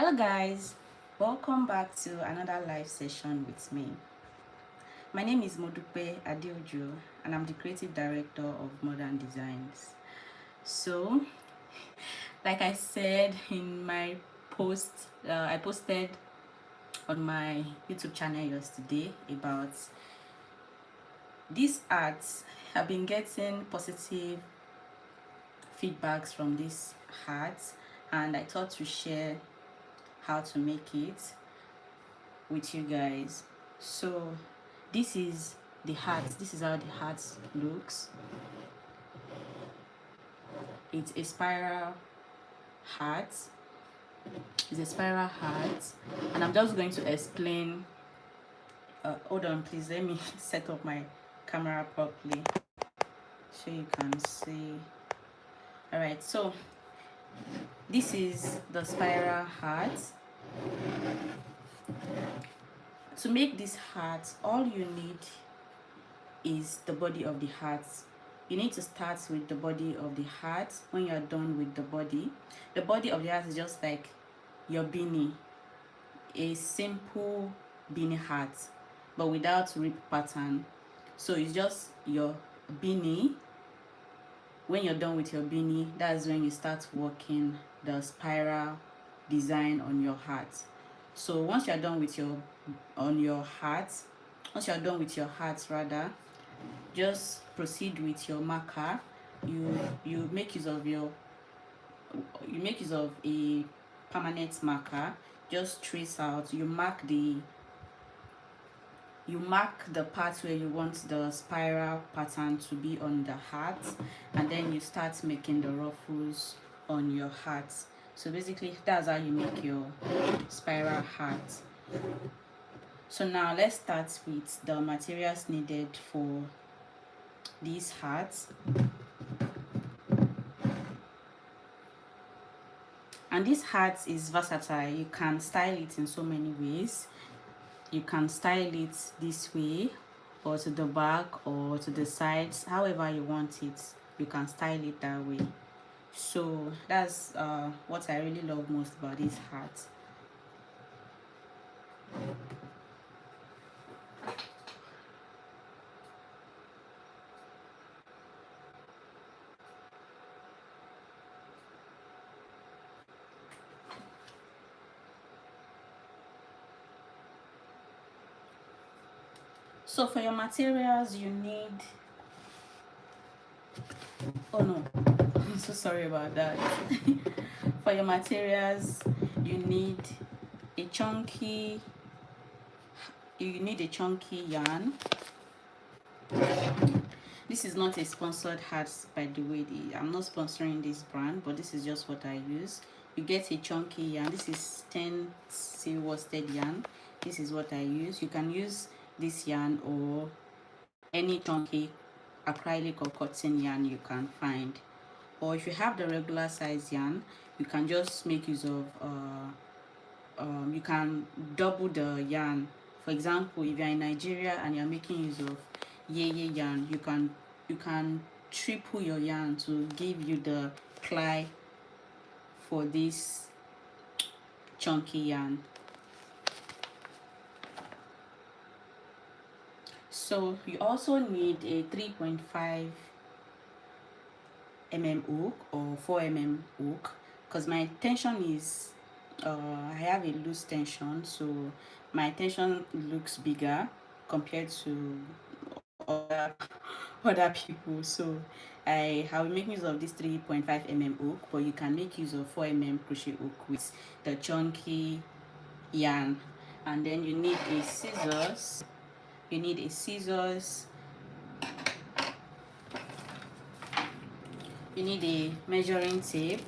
Hello guys, welcome back to another live session with me. My name is Modupe Adeojo and I'm the creative director of Modern Designs. So, like I said in my post, I posted on my YouTube channel yesterday about these arts. I've been getting positive feedbacks from this art and I thought to share how to make it with you guys. So this is the heart. This is how the heart looks. It's a spiral heart. It's a spiral heart, and I'm just going to explain. Hold on, please. Let me set up my camera properly so you can see. All right. So this is the spiral heart. To make this heart, all you need is the body of the heart. You need to start with the body of the heart. When you're done with the body of the heart is just like your beanie, a simple beanie hat, but without rip pattern. So it's just your beanie. When you're done with your beanie, that's when you start working the spiral design on your hat. So once you're done with your hat, just proceed with your marker. You make use of a permanent marker. Just trace out. You mark the part where you want the spiral pattern to be on the hat, and then you start making the ruffles on your hat. So basically that's how you make your spiral hat. So now let's start with the materials needed for these hats. And this hat is versatile. You can style it in so many ways. You can style it this way, or to the back, or to the sides. However you want it, you can style it that way. So that's what I really love most about this hat. So for your materials, you need, oh no, I'm so sorry about that. For your materials, you need a chunky yarn. This is not a sponsored hat, by the way. I'm not sponsoring this brand, but this is just what I use. You get a chunky yarn. This is 10 seal worsted yarn. This is what I use. You can use this yarn or any chunky acrylic or cotton yarn you can find. Or if you have the regular size yarn, you can just make use of you can double the yarn. For example, if you're in Nigeria and you're making use of yeye yarn, you can triple your yarn to give you the ply for this chunky yarn. So you also need a 3.5 mm hook or 4 mm hook, because my tension is I have a loose tension, so my tension looks bigger compared to other people. So I will make use of this 3.5 mm hook, but you can make use of 4 mm crochet hook with the chunky yarn. And then you need a scissors. You need a measuring tape.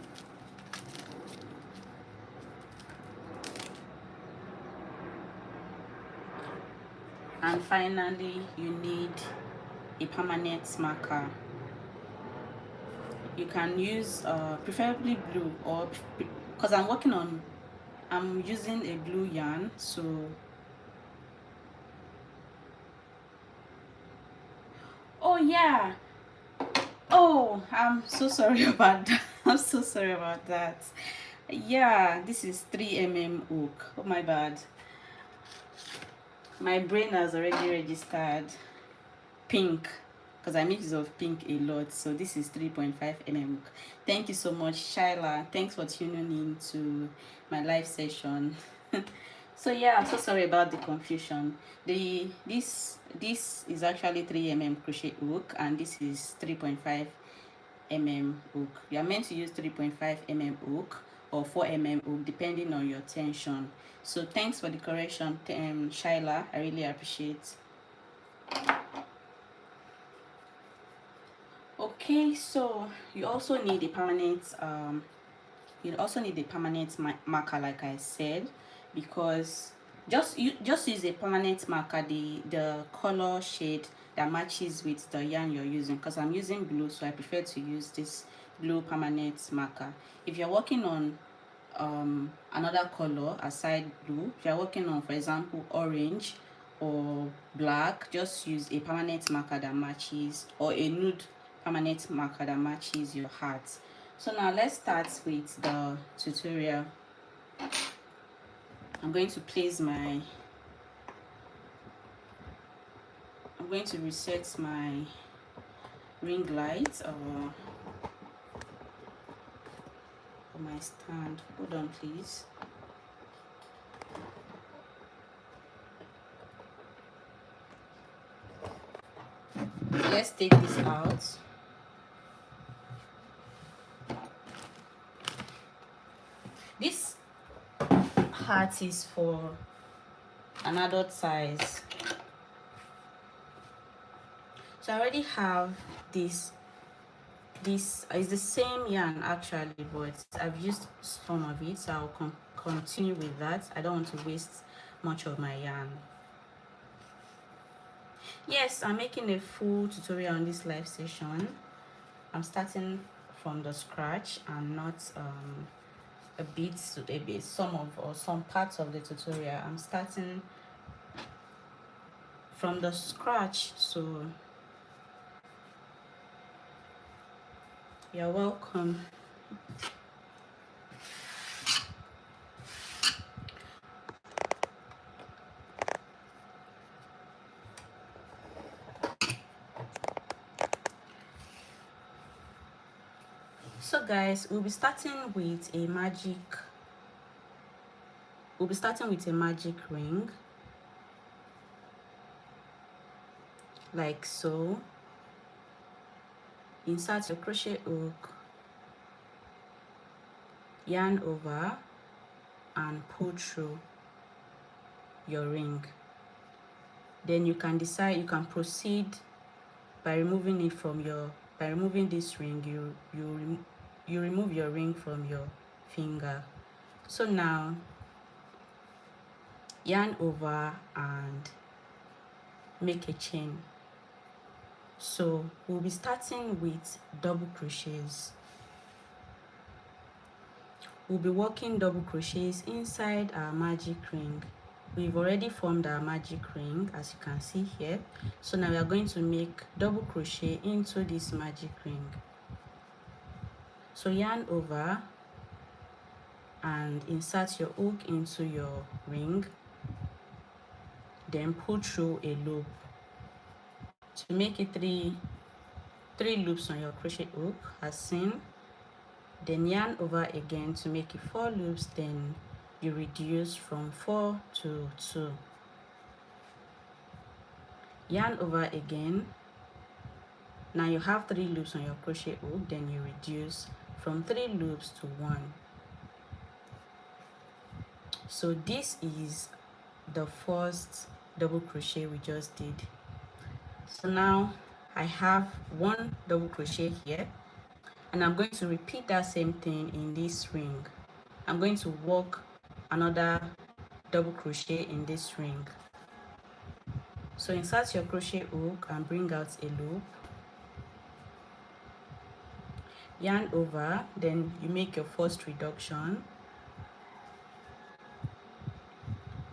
And finally, you need a permanent marker. You can use preferably blue, or because I'm using a blue yarn, so oh yeah, oh, I'm so sorry about that. I'm so sorry about that. Yeah, this is 3 mm hook. Oh my bad, my brain has already registered pink because I make use of pink a lot. So this is 3.5 mm hook. Thank you so much, Shyla. Thanks for tuning in to my live session. So yeah, I'm so sorry about the confusion. This is actually 3 mm crochet hook, and this is 3.5 mm hook. You are meant to use 3.5 mm hook or 4 mm hook depending on your tension. So thanks for the correction, Shyla. I really appreciate. Okay, so you also need a permanent marker, like I said, because just use a permanent marker, the color shade that matches with the yarn you're using, because I'm using blue, so I prefer to use this blue permanent marker. If you're working on another color aside blue, if you're working on, for example, orange or black, just use a permanent marker that matches, or a nude permanent marker that matches your heart. So now let's start with the tutorial. I'm going to place my I'm going to reset my ring light or my stand. Hold on please. Let's take this out. This heart is for an adult size. So I already have this is the same yarn actually, but I've used some of it, so I'll continue with that. I don't want to waste much of my yarn. Yes, I'm making a full tutorial on this live session. I'm starting from the scratch and not some parts of the tutorial. I'm starting from the scratch, so you're welcome. So guys, we'll be starting with a magic ring, like so. Insert your crochet hook, yarn over, and pull through your ring. Then you can proceed by removing this ring. You remove your ring from your finger. So now yarn over and make a chain. So we'll be starting with double crochets. We'll be working double crochets inside our magic ring. We've already formed our magic ring, as you can see here. So now we are going to make double crochet into this magic ring. So yarn over and insert your hook into your ring, then pull through a loop to make it three loops on your crochet hook as seen. Then yarn over again to make it 4 loops, then you reduce from 4 to 2. Yarn over again. Now you have 3 loops on your crochet hook, then you reduce from 3 loops to 1. So this is the first double crochet we just did. So now I have 1 double crochet here, and I'm going to repeat that same thing in this ring. I'm going to work another double crochet in this ring. So insert your crochet hook and bring out a loop, yarn over, then you make your first reduction,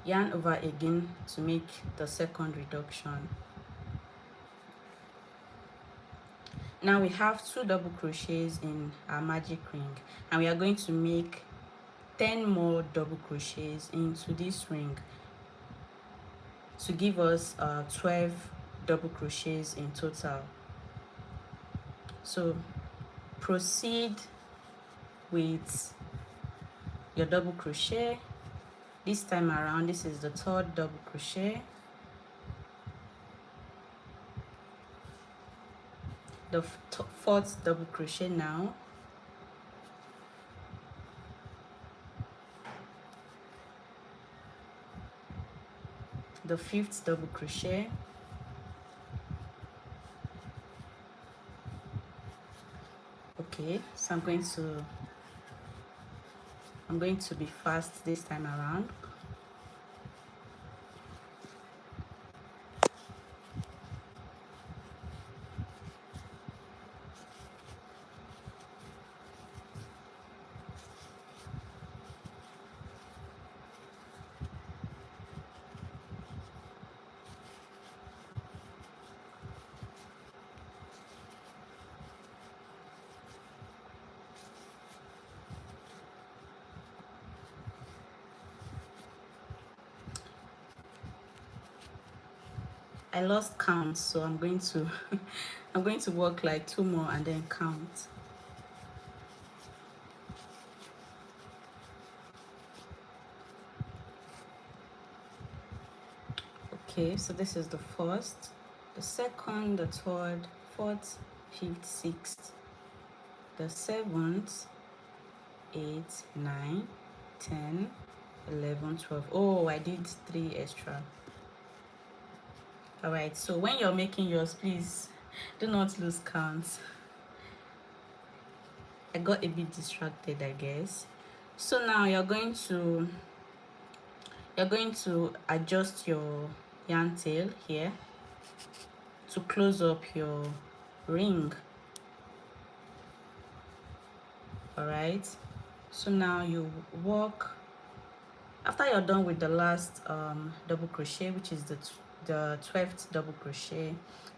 yarn over again to make the second reduction. Now we have 2 double crochets in our magic ring, and we are going to make 10 more double crochets into this ring to give us 12 double crochets in total. So proceed with your double crochet. This time around, this is the third double crochet, the fourth double crochet now, the fifth double crochet, okay. So I'm going to be fast this time around. I lost count, so I'm going to I'm going to work like 2 more and then count. Okay, so this is the first, the second, the third, fourth, fifth, sixth, the seventh, 8, 9, 10, 11, 12. Oh, I did 3 extra. All right, so when you're making yours, please do not lose count. I got a bit distracted, I guess. So now you're going to adjust your yarn tail here to close up your ring. All right, so now you work, after you're done with the last double crochet, which is the 12th double crochet,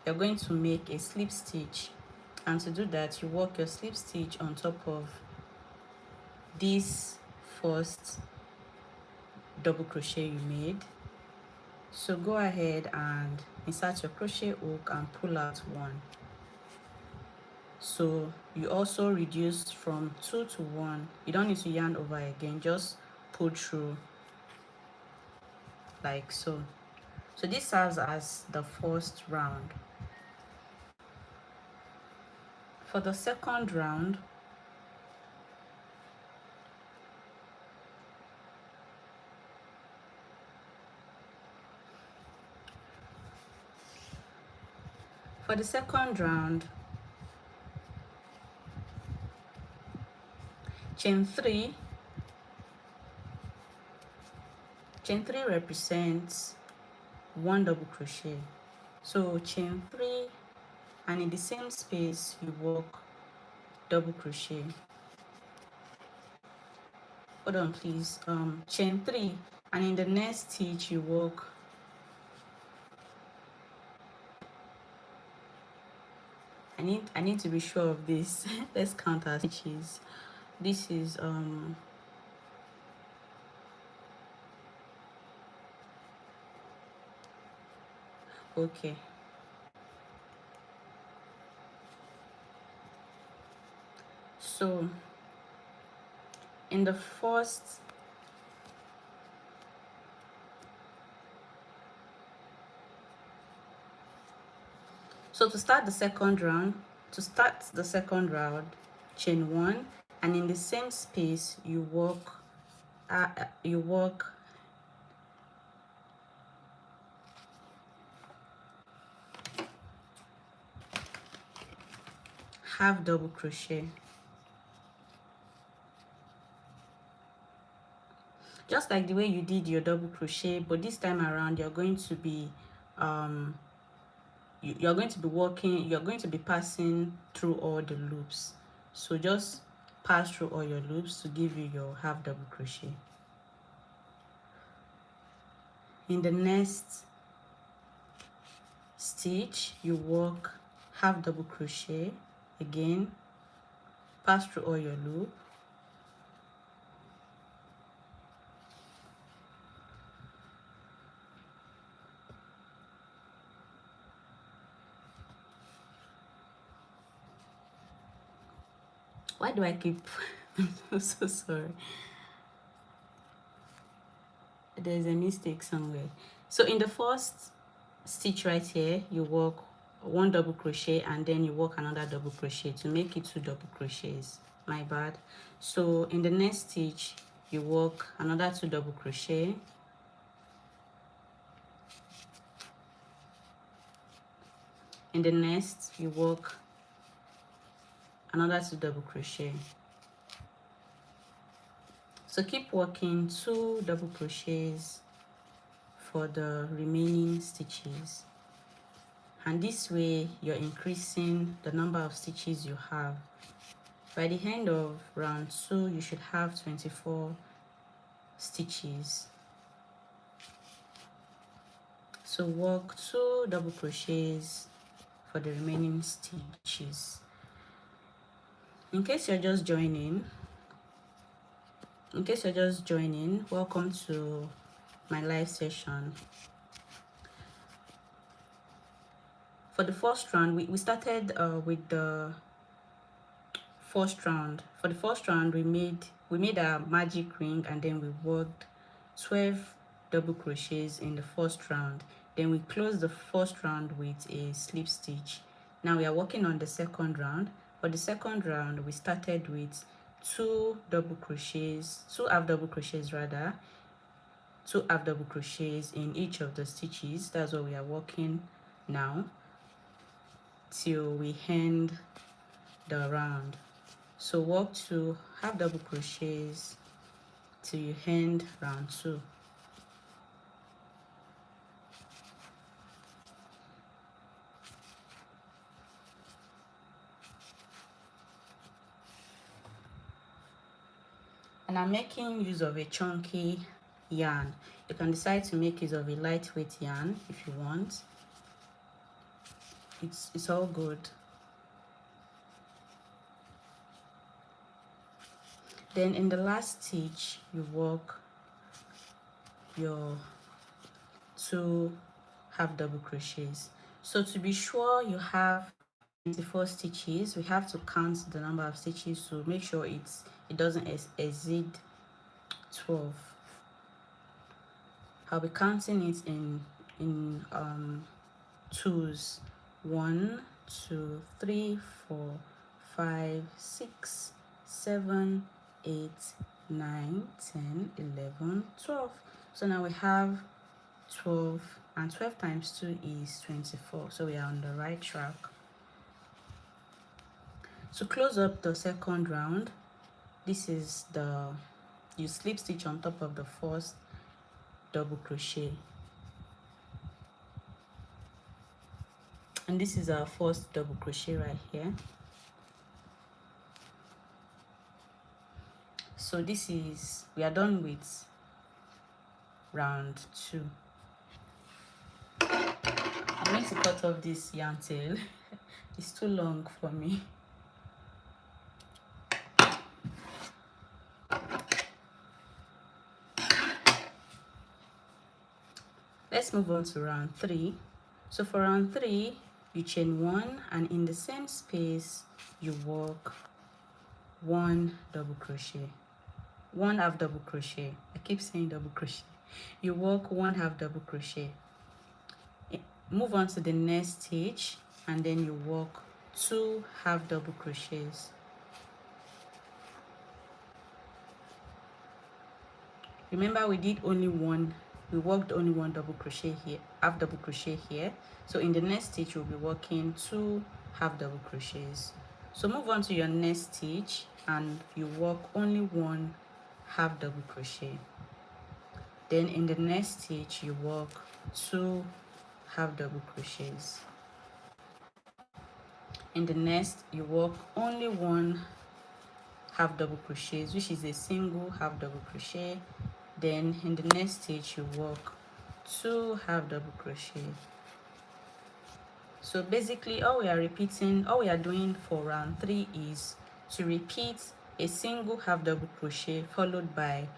you're going to make a slip stitch, and to do that you work your slip stitch on top of this first double crochet you made. So go ahead and insert your crochet hook and pull out 1. So you also reduce from 2 to 1. You don't need to yarn over again, just pull through like so. So this serves as the first round. For the second round, chain 3 represents 1 double crochet. So chain 3, and in the same space you work double crochet. Hold on please. Chain 3, and in the next stitch you work I need to be sure of this. Let's count our stitches. This is okay. So in the first, so to start the second round, chain 1, and in the same space you work half double crochet, just like the way you did your double crochet, but this time around you're going to be you're going to be passing through all the loops. So just pass through all your loops to give you your half double crochet. In the next stitch you work half double crochet again, pass through all your loop, Why do I keep I'm so sorry, there's a mistake somewhere. So in the first stitch right here, you work one double crochet and then you work another double crochet to make it 2 double crochets. My bad. So in the next stitch, you work another 2 double crochet. In the next, you work another 2 double crochet. So keep working 2 double crochets for the remaining stitches, and this way you're increasing the number of stitches you have. By the end of round 2, you should have 24 stitches. So work 2 double crochets for the remaining stitches. In case you're just joining, welcome to my live session. For the first round, we started with the first round. For the first round, we made a magic ring, and then we worked 12 double crochets in the first round. Then we closed the first round with a slip stitch. Now we are working on the second round. For the second round, we started with 2 double crochets, 2 half double crochets rather, 2 half double crochets in each of the stitches. That's what we are working now till we end the round. So work 2 half double crochets till you end round 2. And I'm making use of a chunky yarn. You can decide to make use of a lightweight yarn if you want. It's all good. Then in the last stitch, you work your 2 half double crochets. So to be sure you have 24 stitches, we have to count the number of stitches to make sure it doesn't exceed 12. I'll be counting it in twos. 1 2 3 4 5 6 7 8 9 10 11 12. So now we have 12, and 12 times 2 is 24. So we are on the right track. To close up the second round, this is you slip stitch on top of the first double crochet, and this is our first double crochet right here. So we are done with round 2. I'm going to cut off this yarn tail. It's too long for me. Let's move on to round 3. So for round 3, you chain 1, and in the same space you work 1 double crochet, 1 half double crochet. I keep saying double crochet. You work 1 half double crochet, move on to the next stitch, and then you work 2 half double crochets. Remember, we worked only 1 double crochet here, half double crochet here. So in the next stitch we'll be working 2 half double crochets. So move on to your next stitch and you work only 1 half double crochet. Then in the next stitch you work 2 half double crochets. In the next you work only 1 half double crochets, which is a single half double crochet. Then in the next stitch you work 2 half double crochet. So basically all we are doing for round 3 is to repeat a single half double crochet followed by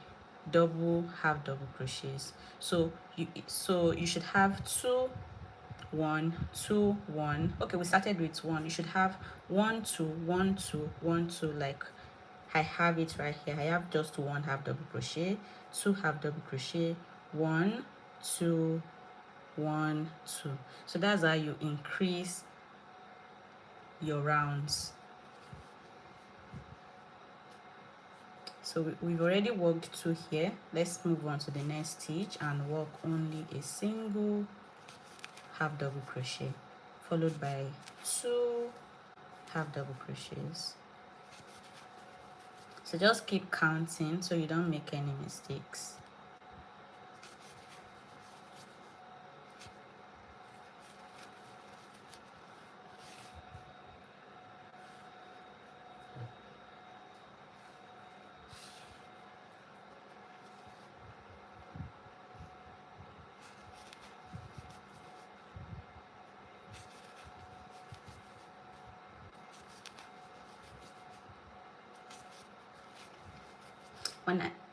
double half double crochets. So you should have 2 1 2 1. Okay, we started with 1. You should have 1 2 1 2 1 2, like I have it right here. I have just 1 half double crochet, 2 half double crochet, 1 2 1 2. So that's how you increase your rounds. So we've already worked 2 here. Let's move on to the next stitch and work only a single half double crochet followed by 2 half double crochets. So just keep counting so you don't make any mistakes.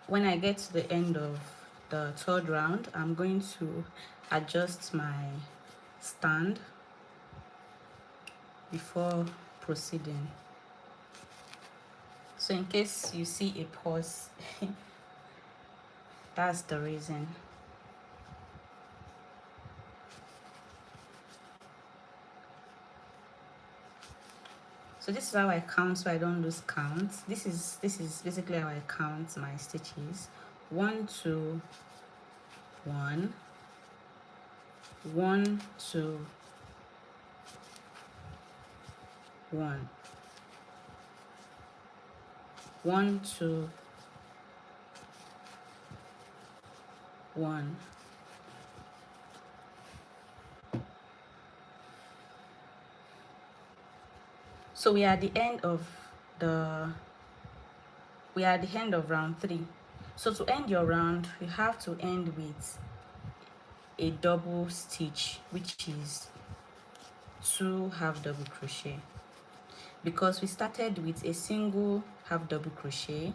When I get to the end of the third round, I'm going to adjust my stand before proceeding. So in case you see a pause, that's the reason. So this is how I count so I don't lose count. This is basically how I count my stitches. 1 2 1 1 2 1 1 2 1. So we are at the end of round 3. So to end your round, you have to end with a double stitch, which is 2 half double crochet. Because we started with a single half double crochet,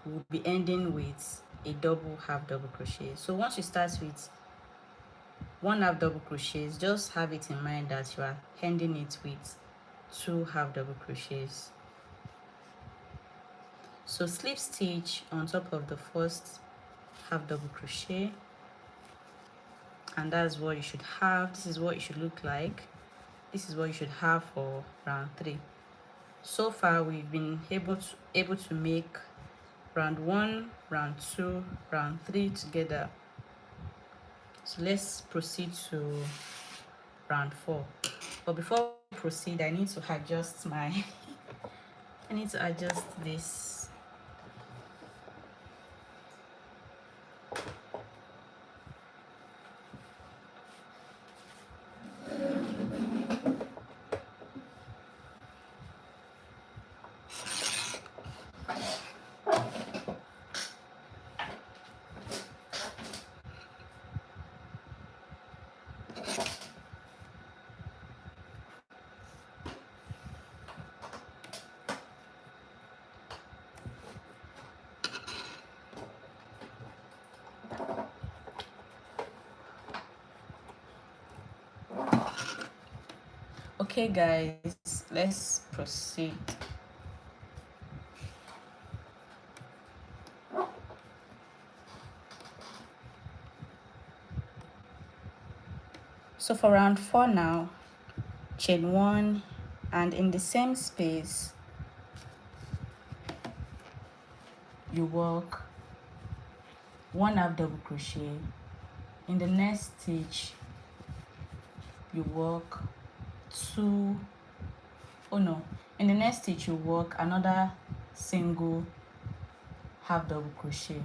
we'll be ending with a double half double crochet. So once you start with 1 half double crochets, just have it in mind that you are ending it with 2 half double crochets. So slip stitch on top of the first half double crochet, and that's what you should have. This is what it should look like. This is what you should have for round 3. So far we've been able to make round 1, round 2, round 3 together. So let's proceed to round 4. But before we proceed, I need to adjust my I need to adjust this. Okay guys, let's proceed. So for round 4 now, chain 1, and in the same space you work 1 half double crochet. In the next stitch you work 2, oh no, in the next stitch you work another single half double crochet.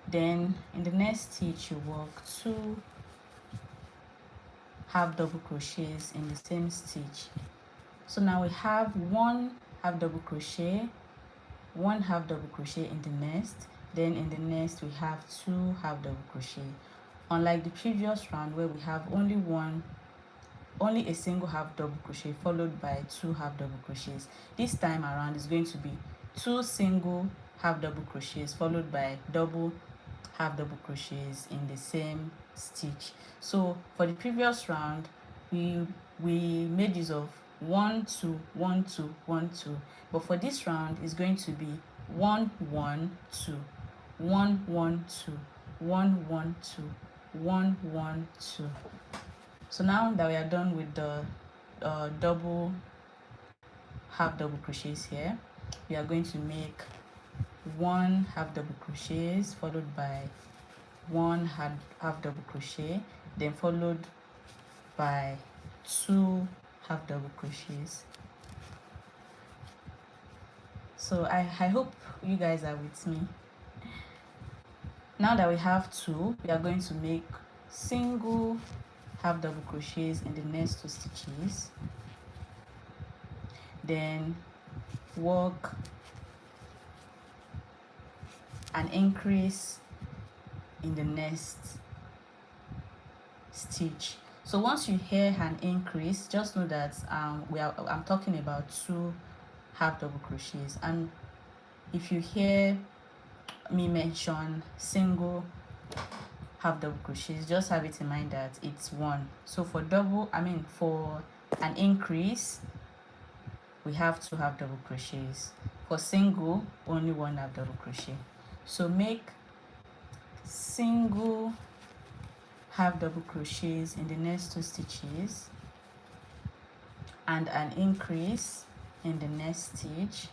Then in the next stitch you work 2 half double crochets in the same stitch. So now we have 1 half double crochet, 1 half double crochet in the next, then in the next we have 2 half double crochet. Unlike the previous round where we have only a single half double crochet followed by 2 half double crochets, this time around is going to be 2 single half double crochets followed by double half double crochets in the same stitch. So for the previous round, we made use of 1 2 1 2 1 2, but for this round it's going to be 1 1 2 1 1 2 1 1 2 1 1 2. So now that we are done with the double half double crochets here, we are going to make 1 half double crochets followed by 1 half double crochet, then followed by 2 half double crochets. So I hope you guys are with me. Now that we have 2, we are going to make single half double crochets in the next 2 stitches, then work an increase in the next stitch. So once you hear an increase, just know that I'm talking about 2 half double crochets, and if you hear me mention single half double crochets, just have it in mind that it's 1. So for for an increase, we have 2 half double crochets. For single, only 1 half double crochet. So make single half double crochets in the next 2 stitches and an increase in the next stitch,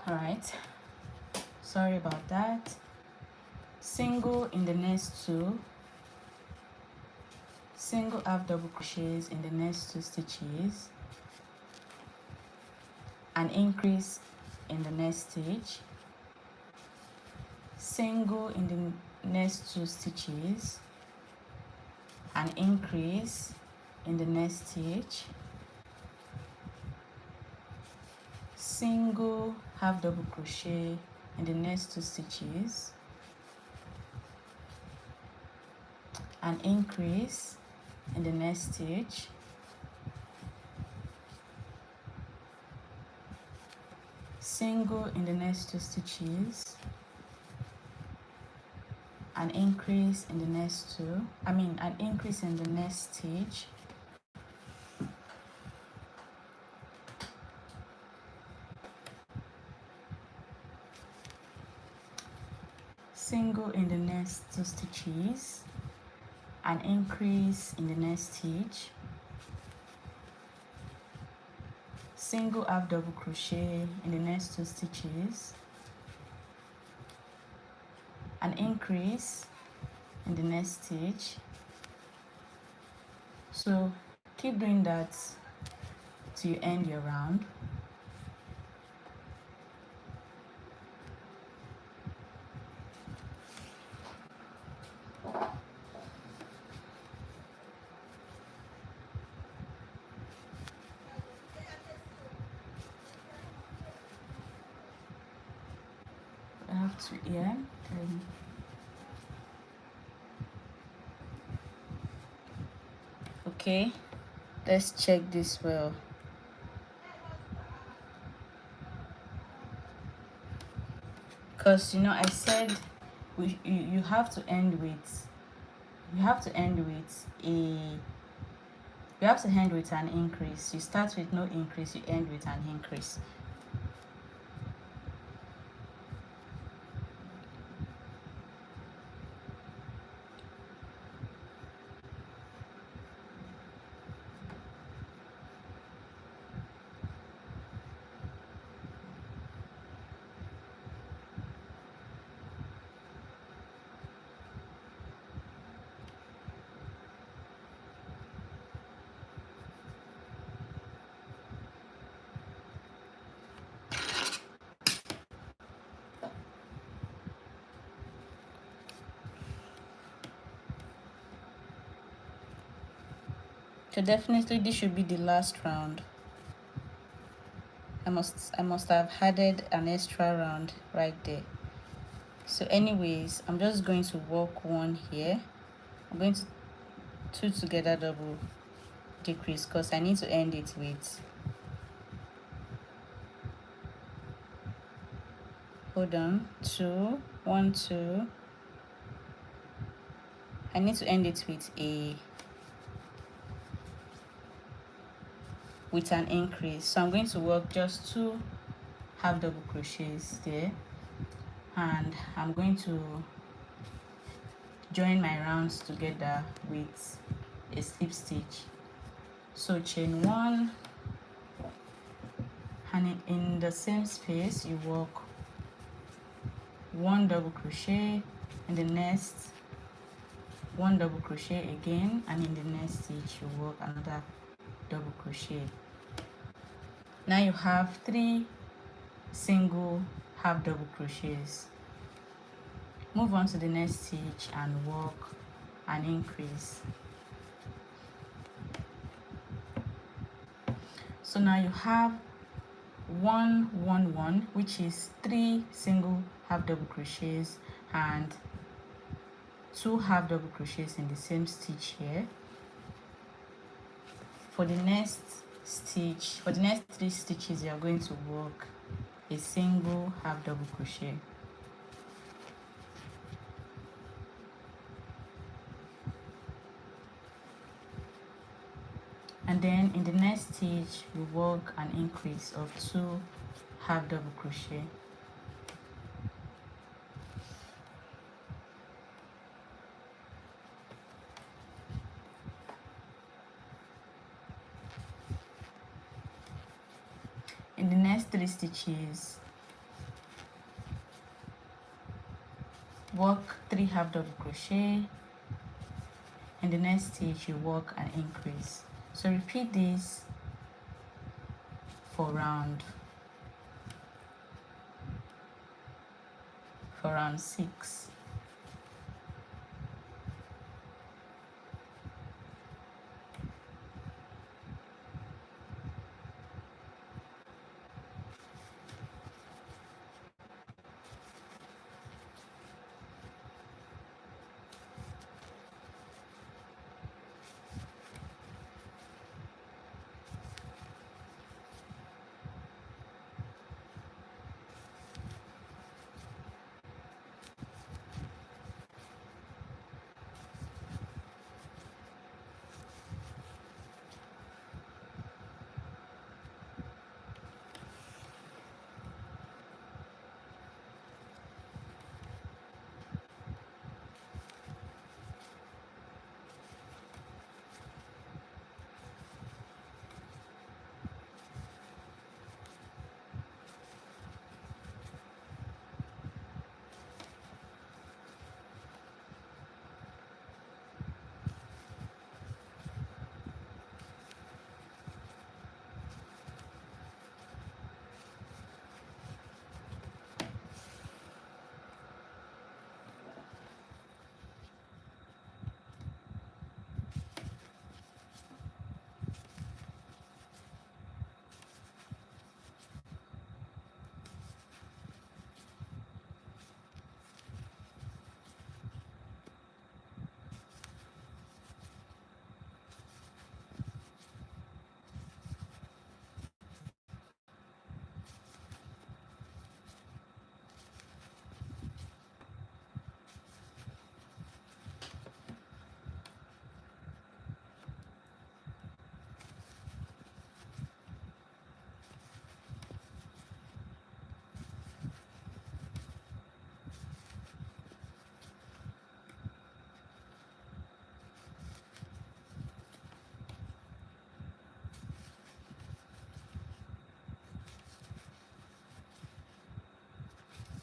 alright, sorry about that. Single in the next 2, single half double crochets in the next 2 stitches, an increase in the next stitch, single in the next 2 stitches, an increase in the next stitch, single half double crochet in the next 2 stitches, an increase in the next stitch, single in the next 2 stitches, an increase in the next an increase in the next stitch, single in the next 2 stitches, an increase in the next stitch, single half double crochet in the next 2 stitches, an increase in the next stitch. So keep doing that till you end your round. I have to okay, let's check this well. Because I said you have to end with an increase. You start with no increase, you end with an increase. So definitely this should be the last round. I must have added an extra round right there. So anyways, I'm just going to work one here. I'm going to two together double decrease because I need to end it with, hold on, 2 1 2. I need to end it with an increase. So I'm going to work just 2 half double crochets there, and I'm going to join my rounds together with a slip stitch. So chain 1, and in the same space you work 1 double crochet, in the next 1 double crochet again, and in the next stitch you work another double crochet. Now you have 3 single half double crochets. Move on to the next stitch and work an increase. So now you have 1 1 1, which is 3 single half double crochets and 2 half double crochets in the same stitch here. For the next stitch, for the next 3 stitches, you are going to work a single half double crochet. And then in the next stitch we work an increase of 2 half double crochet. In the next 3 stitches, work 3 half double crochet. In the next stitch you work an increase. So repeat this for round 6.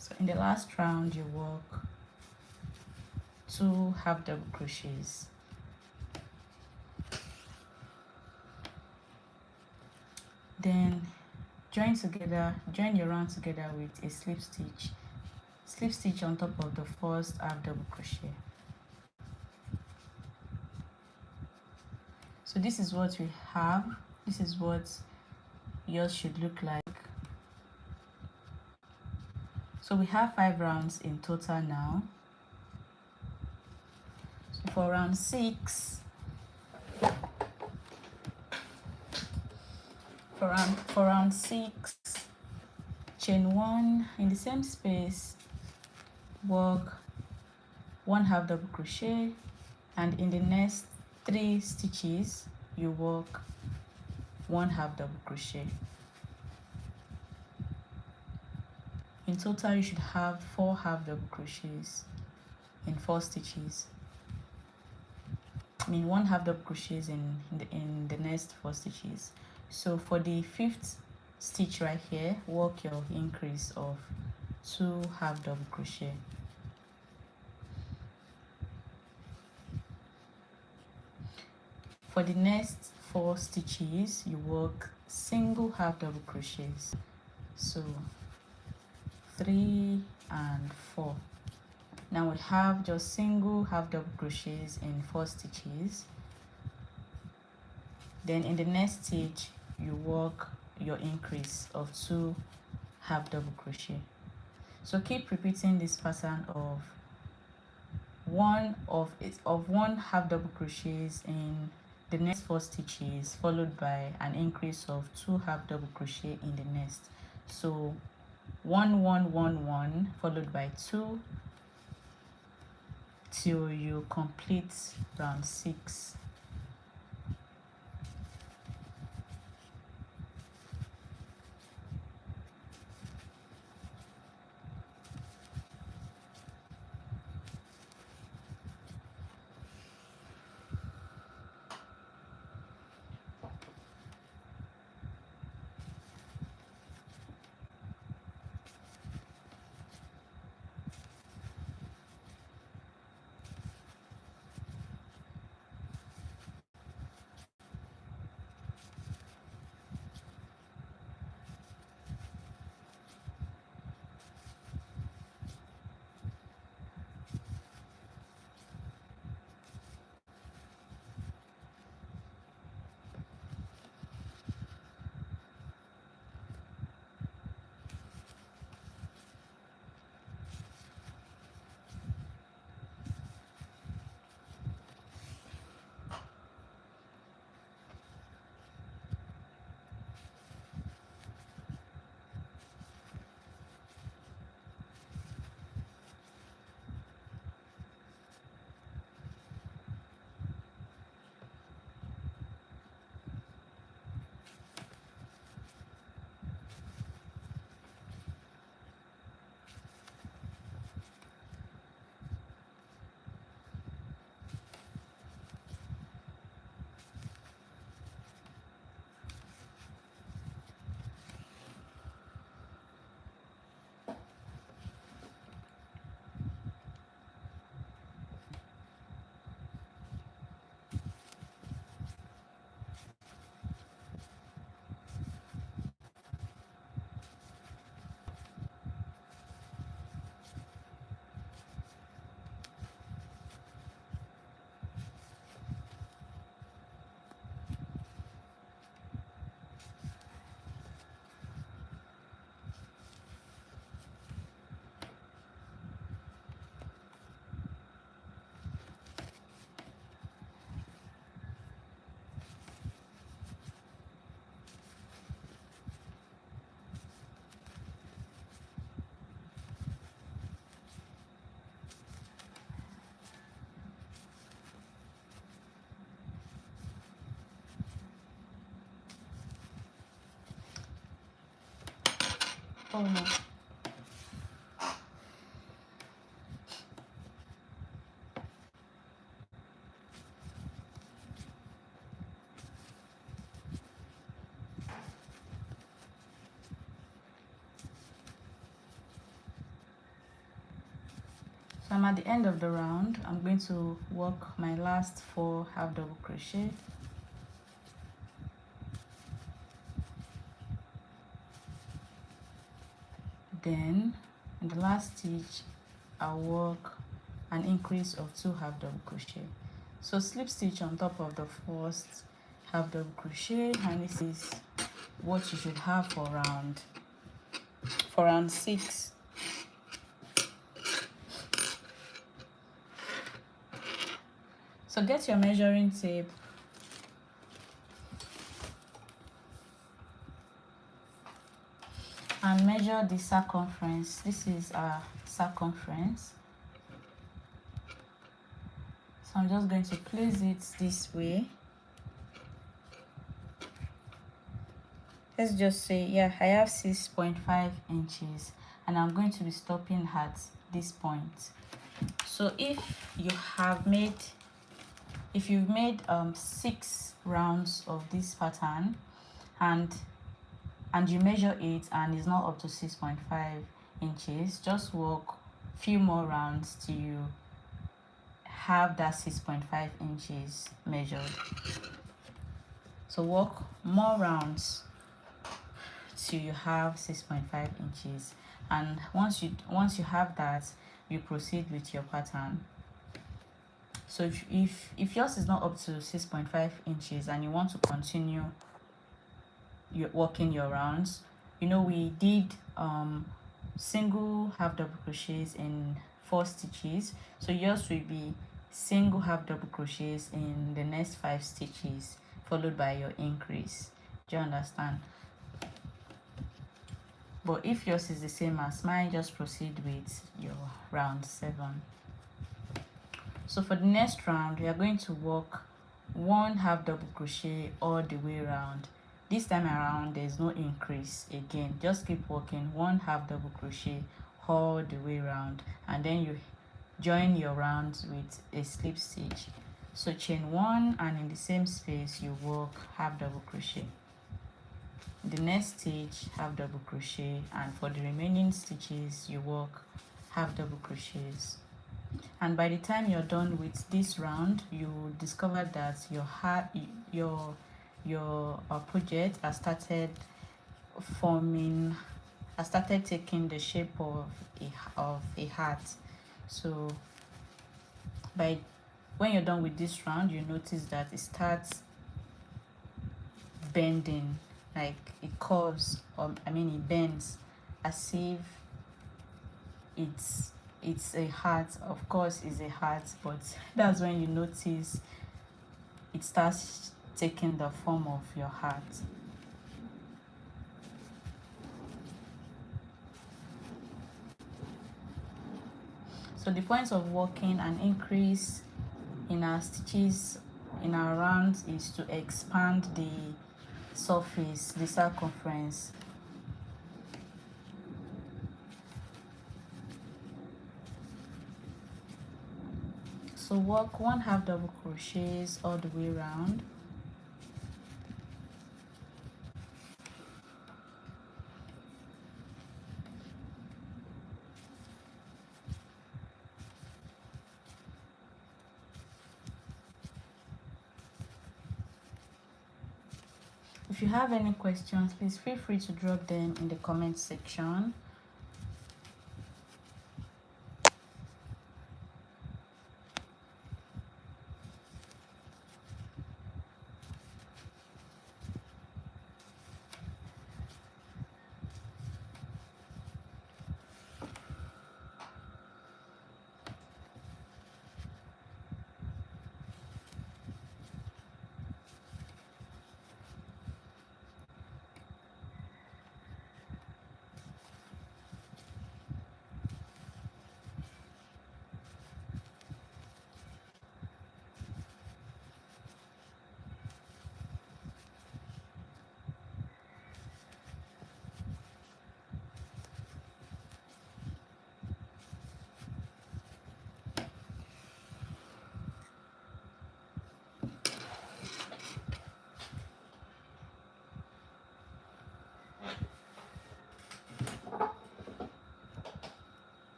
So in the last round you work 2 half double crochets. Then join your round together with a slip stitch on top of the first half double crochet. So this is what we have. This is what yours should look like. So we have 5 rounds in total now. So for round 6, for round 6, chain 1 in the same space, work 1 half double crochet, and in the next 3 stitches you work 1 half double crochet. In total you should have 4 half double crochets in 4 stitches. I mean 1 half double crochets in the next 4 stitches. So for the 5th stitch right here, work your increase of 2 half double crochet. For the next 4 stitches you work single half double crochets, so 3 and 4. Now we have just single half double crochets in 4 stitches. Then in the next stitch you work your increase of 2 half double crochet. So keep repeating this pattern of one half double crochets in the next 4 stitches, followed by an increase of 2 half double crochet in the next. So 1 1 1 1 followed by 2 till you complete round 6. Oh no. So I'm at the end of the round. I'm going to work my last 4 half double crochet. Then in the last stitch I'll work an increase of 2 half double crochet. So slip stitch on top of the first half double crochet, and this is what you should have for round 6. So get your measuring tape and measure the circumference. This is our circumference. So I'm just going to place it this way. Let's just say, yeah, I have 6.5 inches and I'm going to be stopping at this point. So if you've made 6 rounds of this pattern and you measure it and it's not up to 6.5 inches, just walk few more rounds till you have that 6.5 inches measured. So walk more rounds till you have 6.5 inches, and once you have that, you proceed with your pattern. So if yours is not up to 6.5 inches and you want to continue working your rounds, you know, we did single half double crochets in 4 stitches, so yours will be single half double crochets in the next 5 stitches followed by your increase. Do you understand? But if yours is the same as mine, just proceed with your round 7. So for the next round, we are going to work 1 half double crochet all the way around. This time around, there's no increase again. Just keep working 1 half double crochet all the way around, and then you join your rounds with a slip stitch. So chain 1 and in the same space you work half double crochet. The next stitch half double crochet, and for the remaining stitches you work half double crochets. And by the time you're done with this round, you discover that your project has started taking the shape of a heart. So when you're done with this round, you notice that it starts bending, like it curves, or it bends as if it's a heart. Of course it's a heart, but that's when you notice it starts taking the form of your heart. So the point of working an increase in our stitches in our rounds is to expand the surface, the circumference. So work 1 half double crochets all the way around. If you have any questions, please feel free to drop them in the comment section.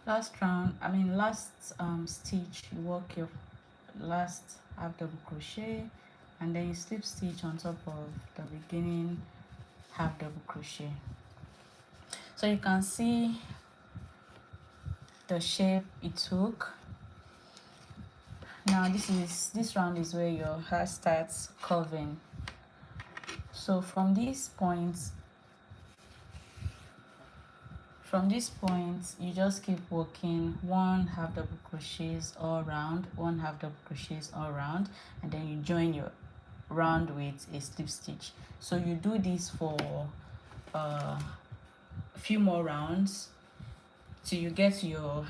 Last stitch, you work your last half double crochet, and then you slip stitch on top of the beginning half double crochet. So you can see the shape it took. Now this round is where your hair starts curving. So from this point, you just keep working one half double crochets all around, one half double crochets all around, and then you join your round with a slip stitch. So you do this for a few more rounds till you get to your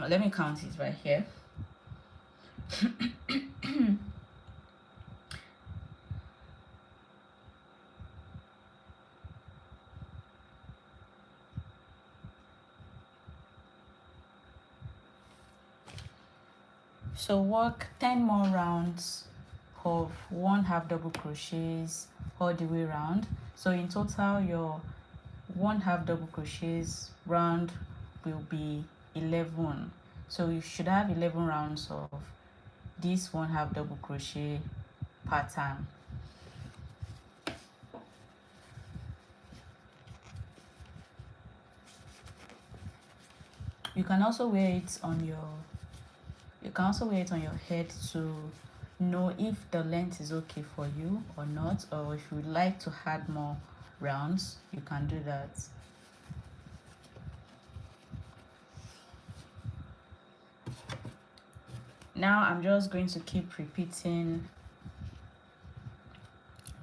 let me count it right here. So work 10 more rounds of one half double crochets all the way around. So in total your one half double crochets round will be 11. So you should have 11 rounds of this one half double crochet pattern. You can also wear it on your head to know if the length is okay for you or not, or if you would like to add more rounds, you can do that. Now I'm just going to keep repeating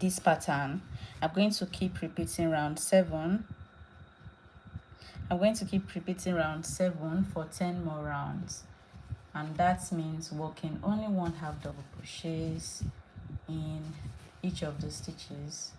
this pattern. I'm going to keep repeating round 7. I'm going to keep repeating round 7 for 10 more rounds, and that means working only one half double crochets in each of the stitches.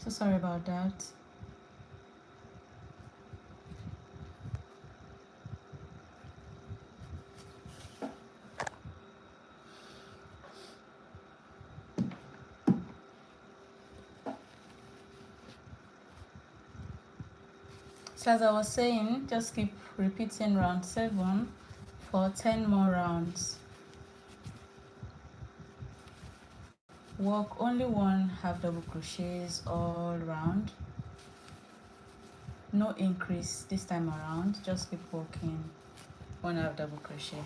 So sorry about that. So as I was saying, just keep repeating round 7 for 10 more rounds. Work only one half double crochets all round. No increase this time around, just keep working one half double crochet.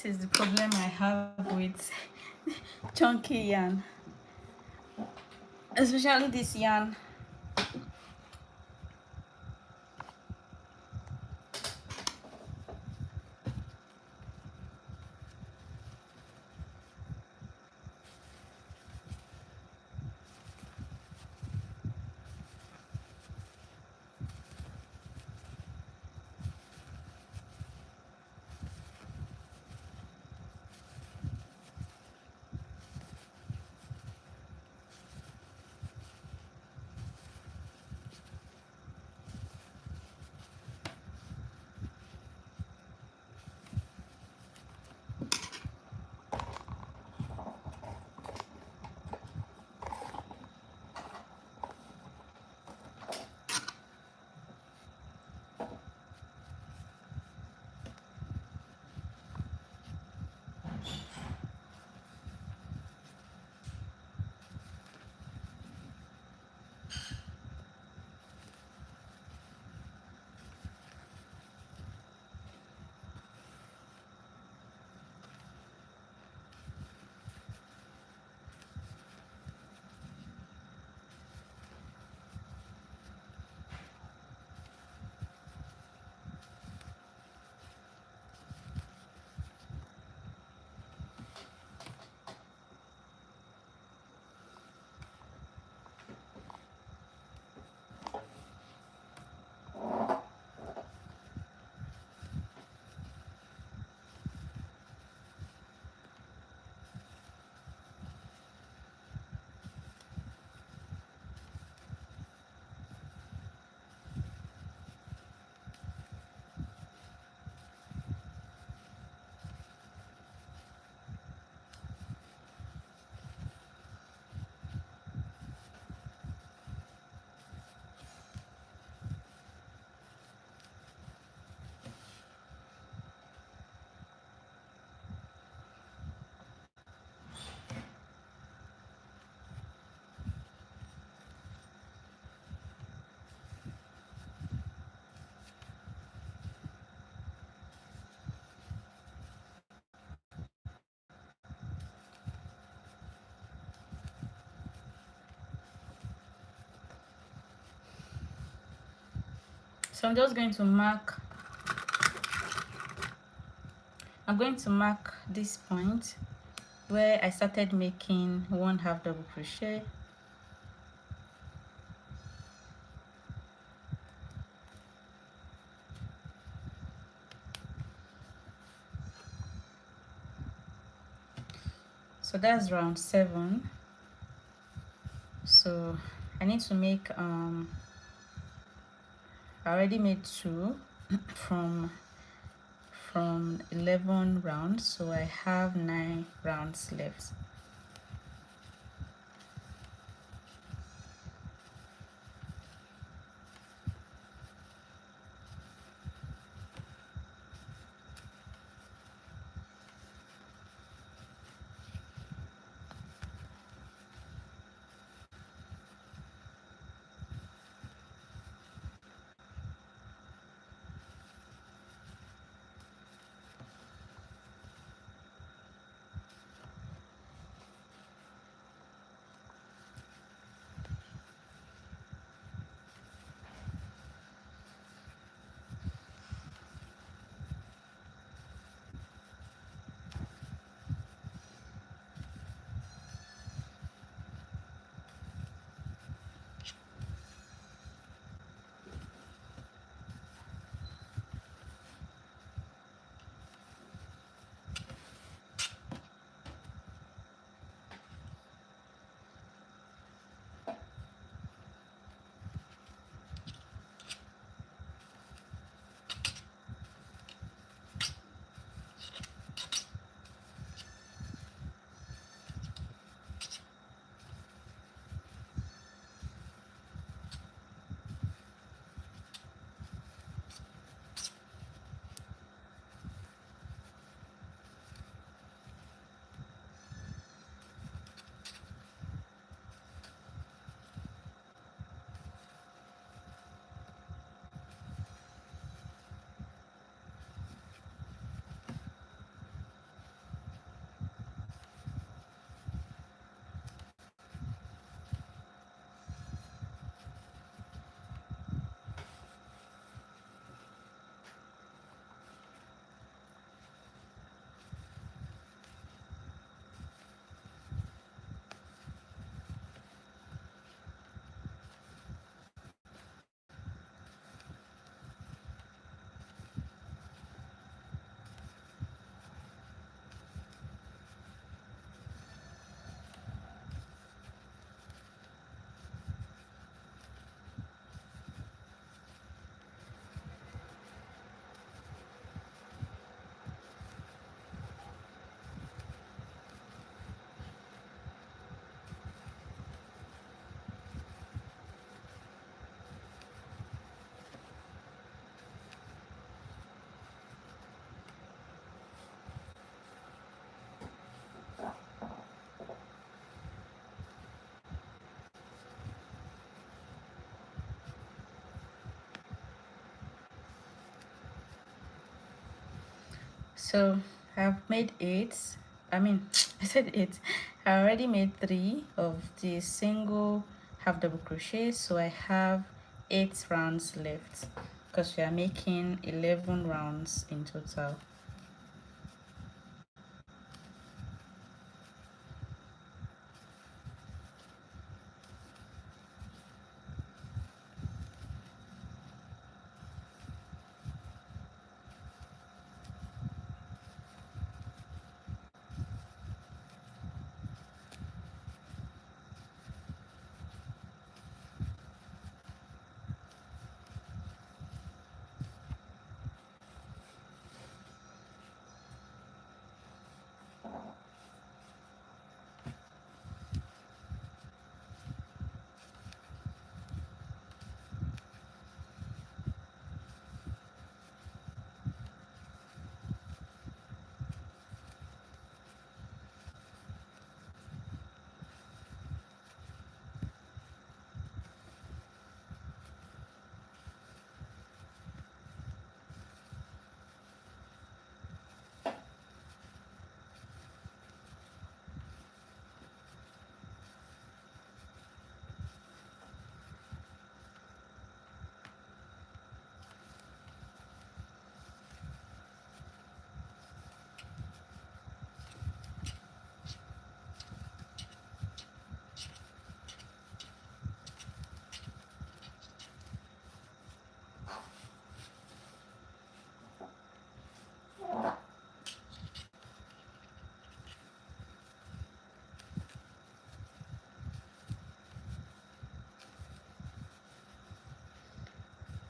this is the problem I have with chunky yarn, especially this yarn. So I'm just going to mark, I'm going to mark this point where I started making 1/2 double crochet. So that's round 7. So I need to make I already made 2 from 11 rounds, so I have 9 rounds left. So I've made 8. I mean, I said 8. I already made 3 of the single half double crochet, so I have 8 rounds left because we are making 11 rounds in total.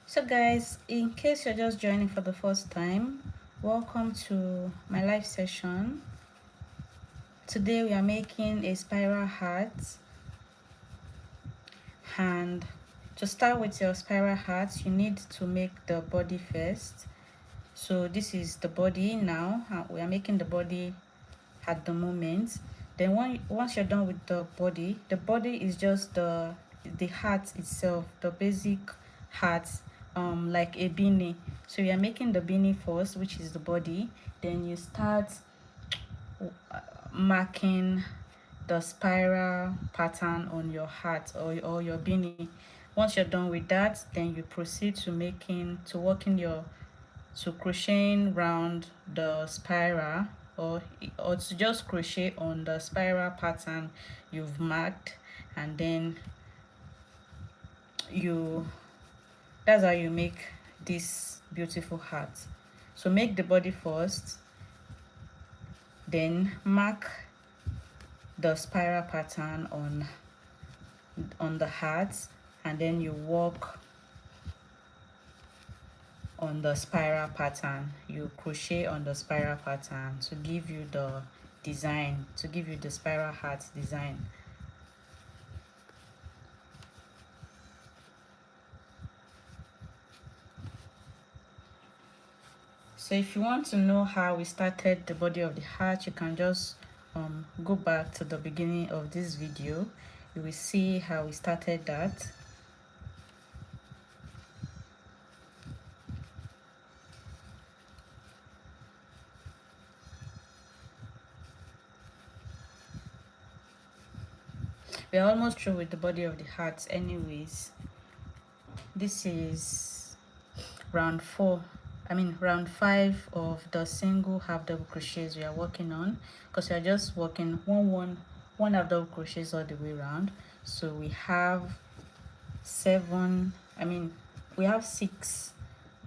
So guys, in case you're just joining for the first time, welcome to my live session. Today we are making a spiral hat, and to start with your spiral hat you need to make the body first. So this is the body now. We are making the body at the moment. Then once you're done with the body is just the hat itself, the basic hat, like a beanie. So you are making the beanie first, which is the body. Then you start marking the spiral pattern on your hat or your beanie. Once you're done with that, then you proceed to crocheting round the spiral, or to just crochet on the spiral pattern you've marked, and then that's how you make this beautiful hat. So make the body first, then mark the spiral pattern on the hat, and then you work on the spiral pattern. You crochet on the spiral pattern to give you the design, to give you the spiral hat design. So if you want to know how we started the body of the hat, you can just go back to the beginning of this video. You will see how we started that. We're almost through with the body of the hat anyways. This is round 5 of the single half double crochets we are working on, because we are just working one half double crochets all the way around. So we have 6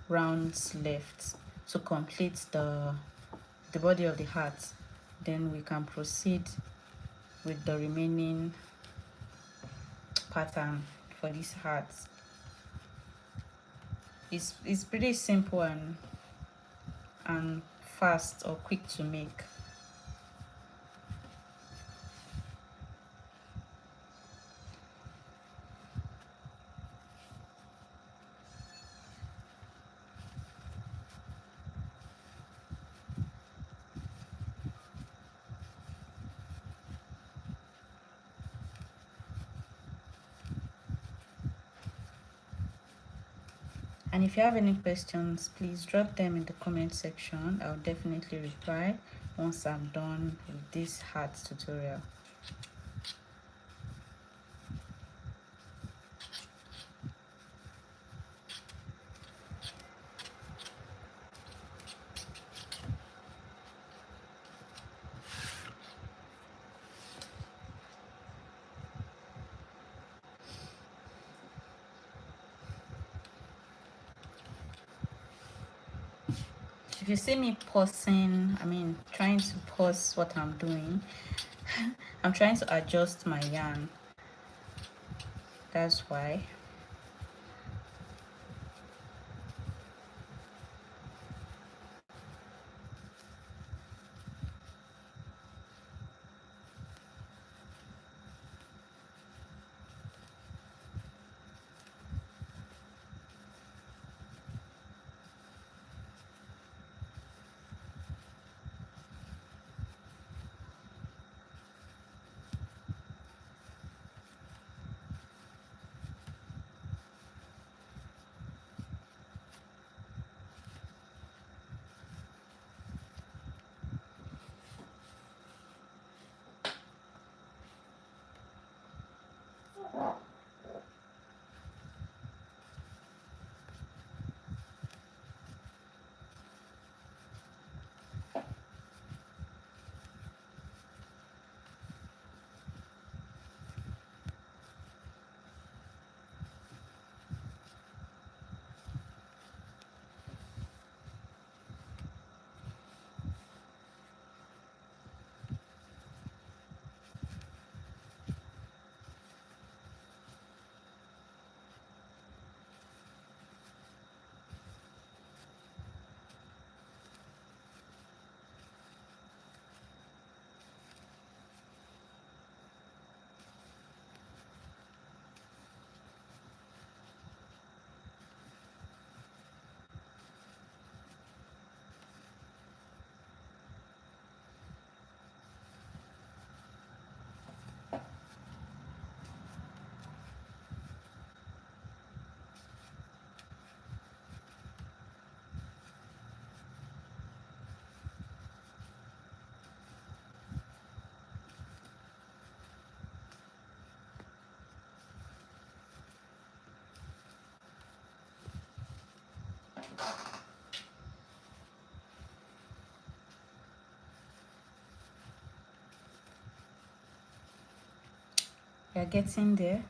rounds left to complete the body of the hat. Then we can proceed with the remaining pattern for this hat. It's pretty simple and fast or quick to make. And if you have any questions, please drop them in the comment section. I'll definitely reply once I'm done with this hat tutorial. If you see me pausing, trying to pause what I'm doing, I'm trying to adjust my yarn. That's why. You're getting there.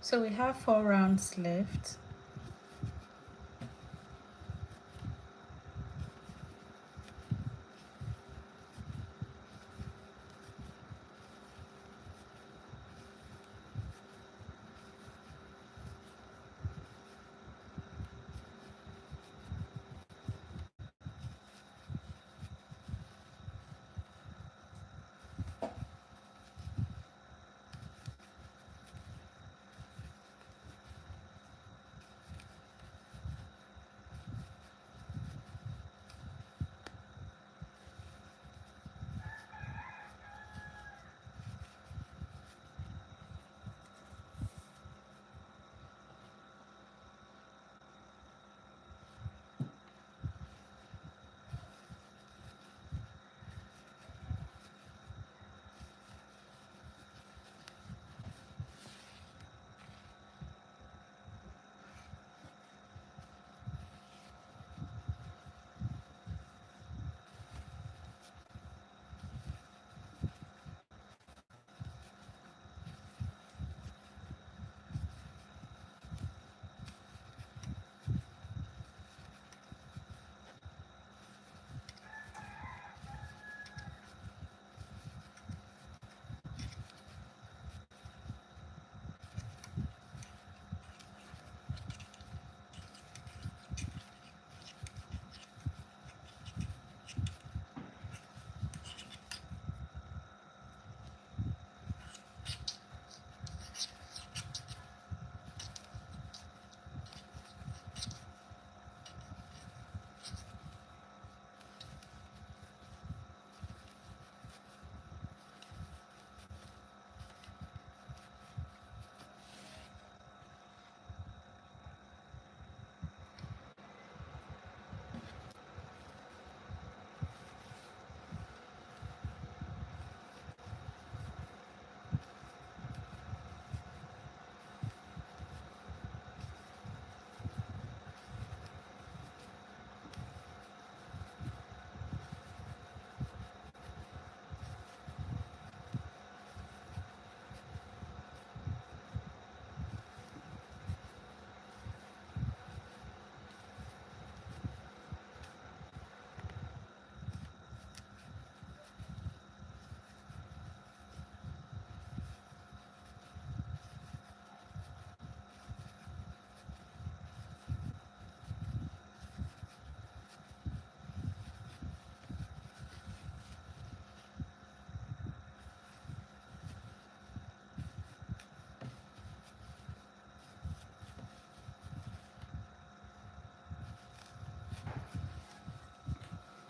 So we have 4 rounds left.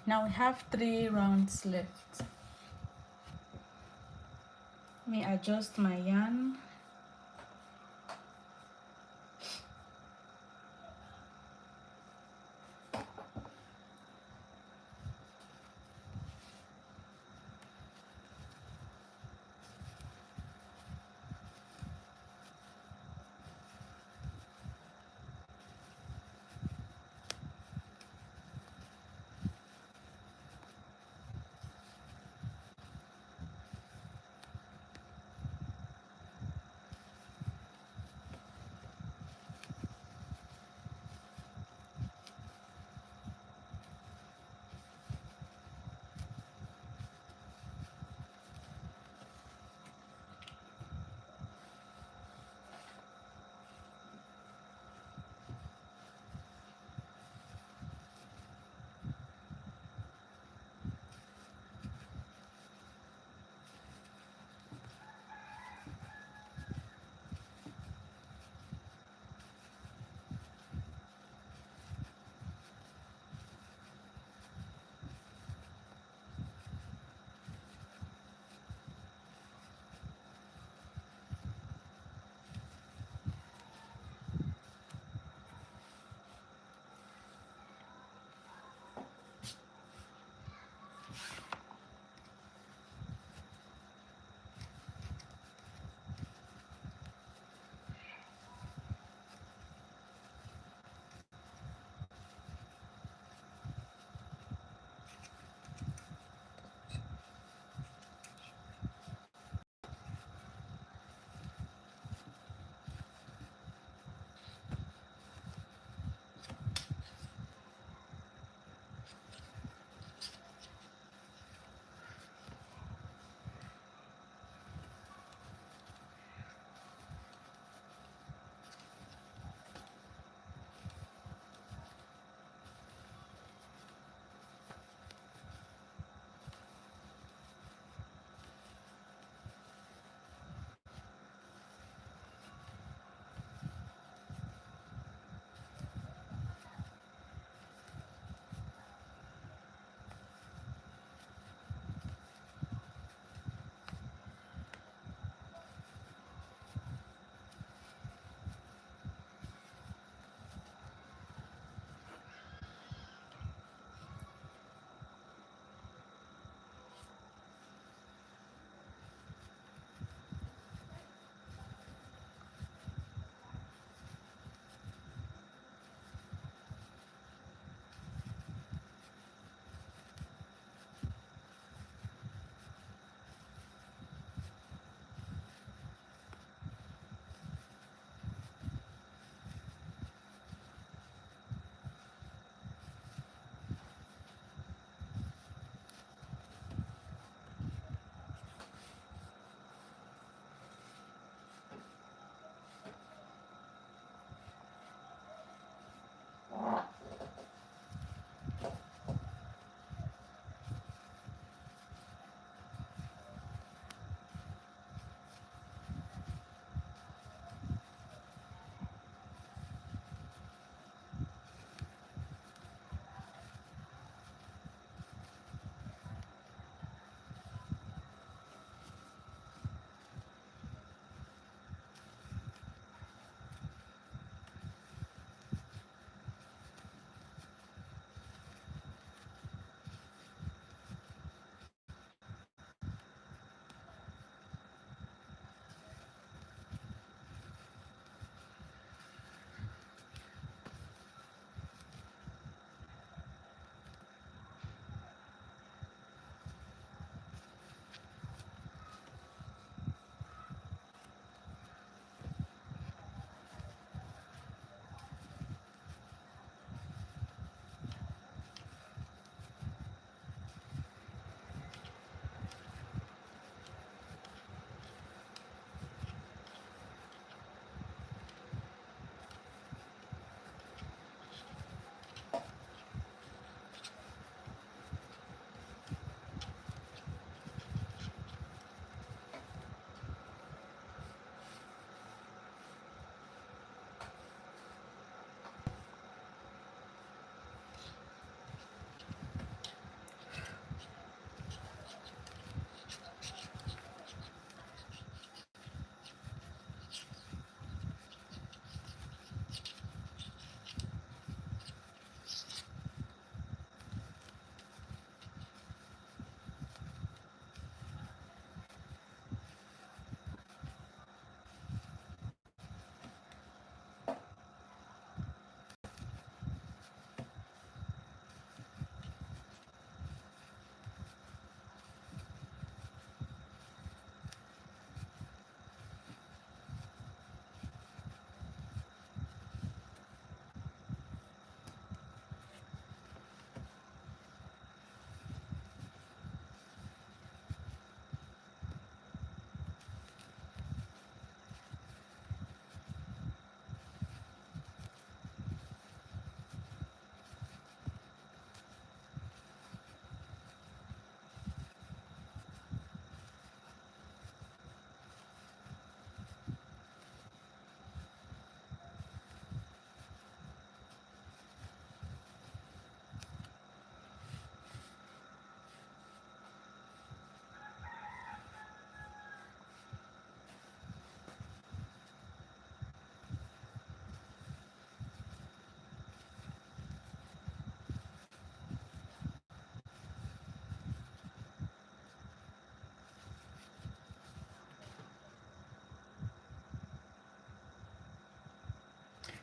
Now we have 3 rounds left. Let me adjust my yarn.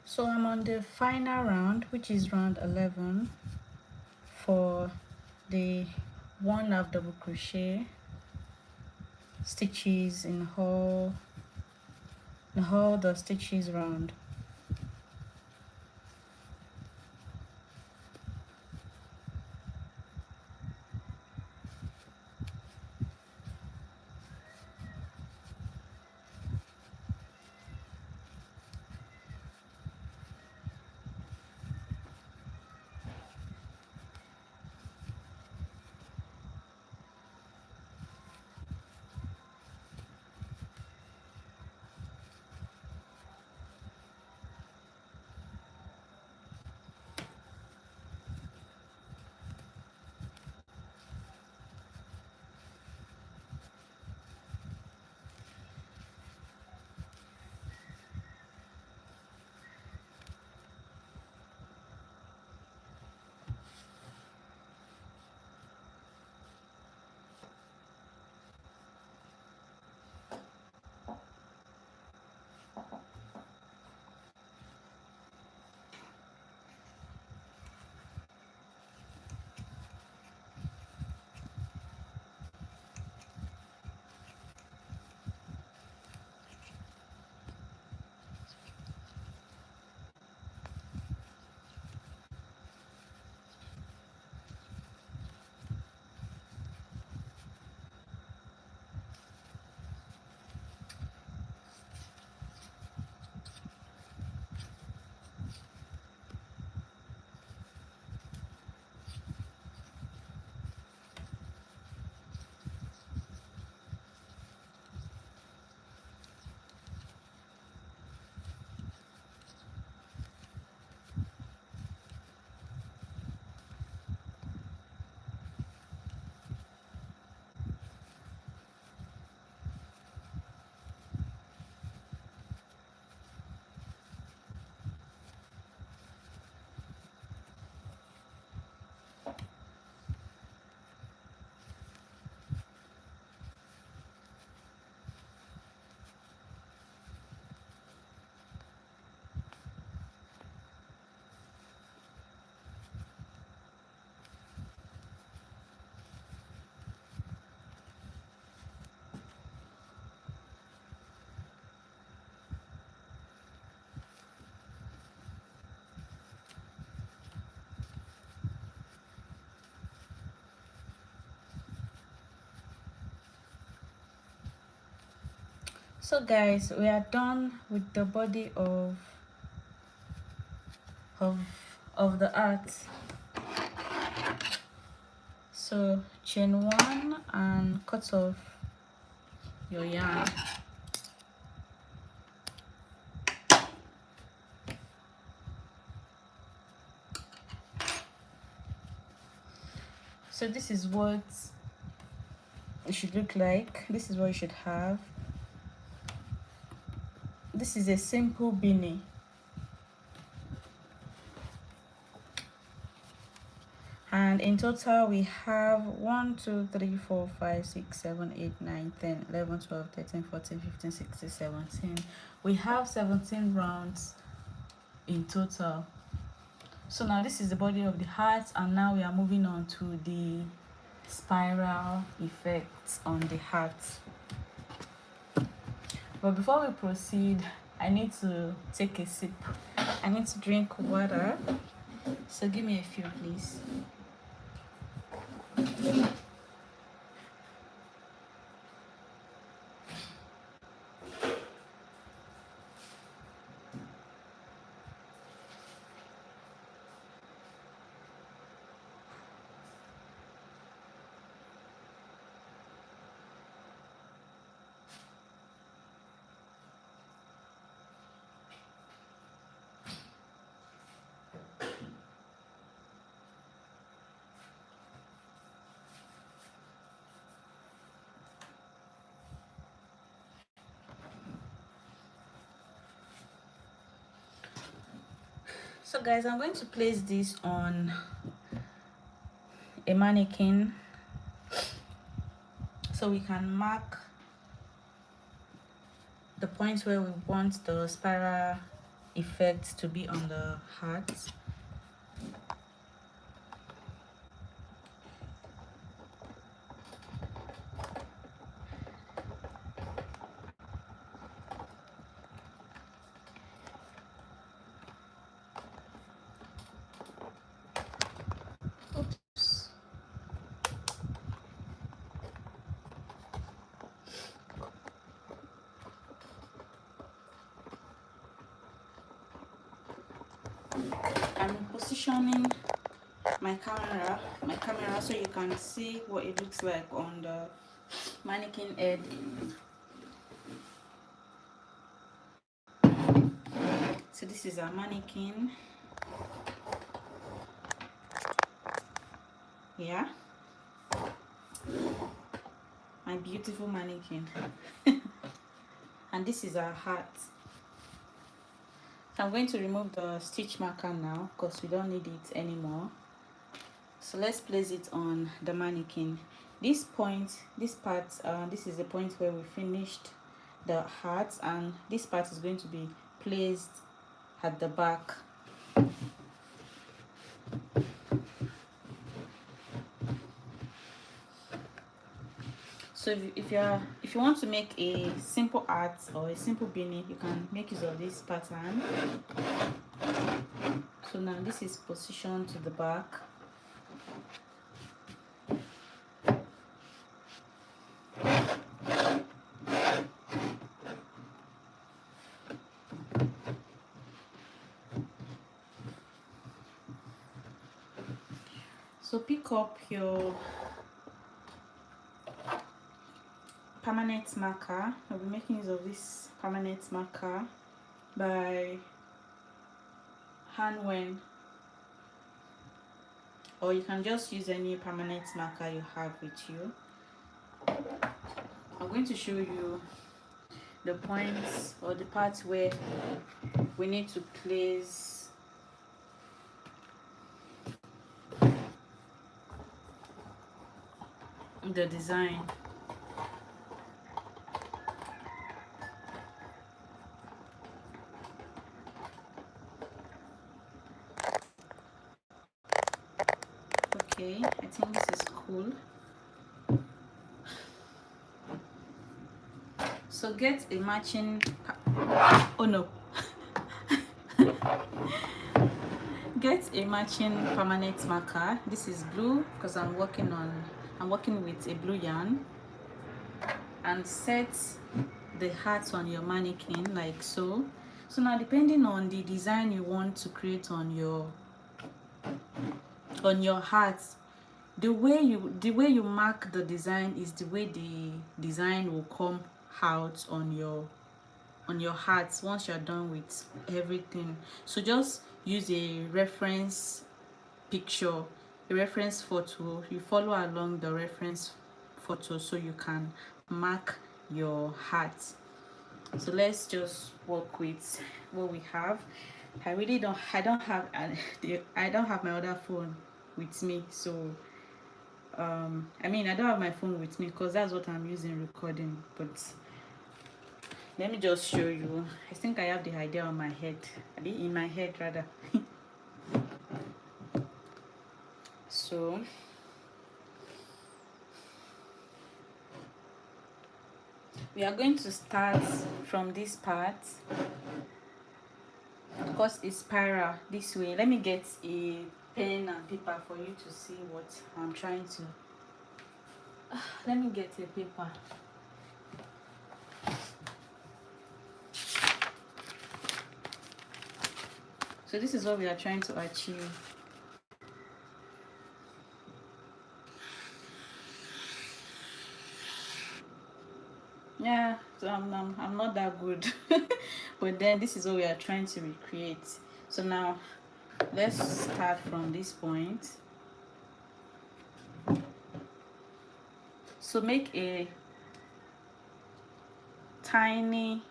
So I'm on the final round, which is round 11, for the 1/2 double crochet stitches in all the stitches round. So guys, we are done with the body of of the art. So chain 1 and cut off your yarn. So this is what it should look like. This is what you should have. This is a simple beanie. And in total we have 1 2 3 4 5 6 7 8 9 10 11 12 13 14 15 16 17. We have 17 rounds in total. So now this is the body of the heart, and now we are moving on to the spiral effects on the heart. But before we proceed, I need to take a sip. I need to drink water. So give me a few, please. So guys, I'm going to place this on a mannequin so we can mark the points where we want the spiral effect to be on the heart. Oops. I'm positioning my camera so you can see what it looks like on the mannequin head. So this is our mannequin. Yeah, my beautiful mannequin. And this is our hat. So I'm going to remove the stitch marker now because we don't need it anymore. So let's place it on the mannequin. This point, this part, this is the point where we finished the hat, and this part is going to be placed at the back. So if you want to make a simple art or a simple beanie, you can make use of this pattern. So now this is positioned to the back. So pick up your permanent marker. I'll be making use of this permanent marker by Handwen, or you can just use any permanent marker you have with you. I'm going to show you the points or the parts where we need to place the design. Okay, I think this is cool. So get a matching oh no get a matching permanent marker. This is blue because I'm working with a blue yarn, and set the heart on your mannequin like so. So now, depending on the design you want to create on your heart, the way you mark the design is the way the design will come out on your heart once you're done with everything. So just use a reference picture, a reference photo. You follow along the reference photo so you can mark your heart. So let's just work with what we have. I don't have my other phone with me, so I mean, I don't have my phone with me because that's what I'm using recording, but let me just show you. I think I have the idea on my head, in my head rather. So we are going to start from this part because it's spiral this way. Let me get a pen and paper for you to see what I'm trying to let me get a paper. So this is what we are trying to achieve. Yeah, so I'm not that good. But then this is what we are trying to recreate. So now let's start from this point. So make a tiny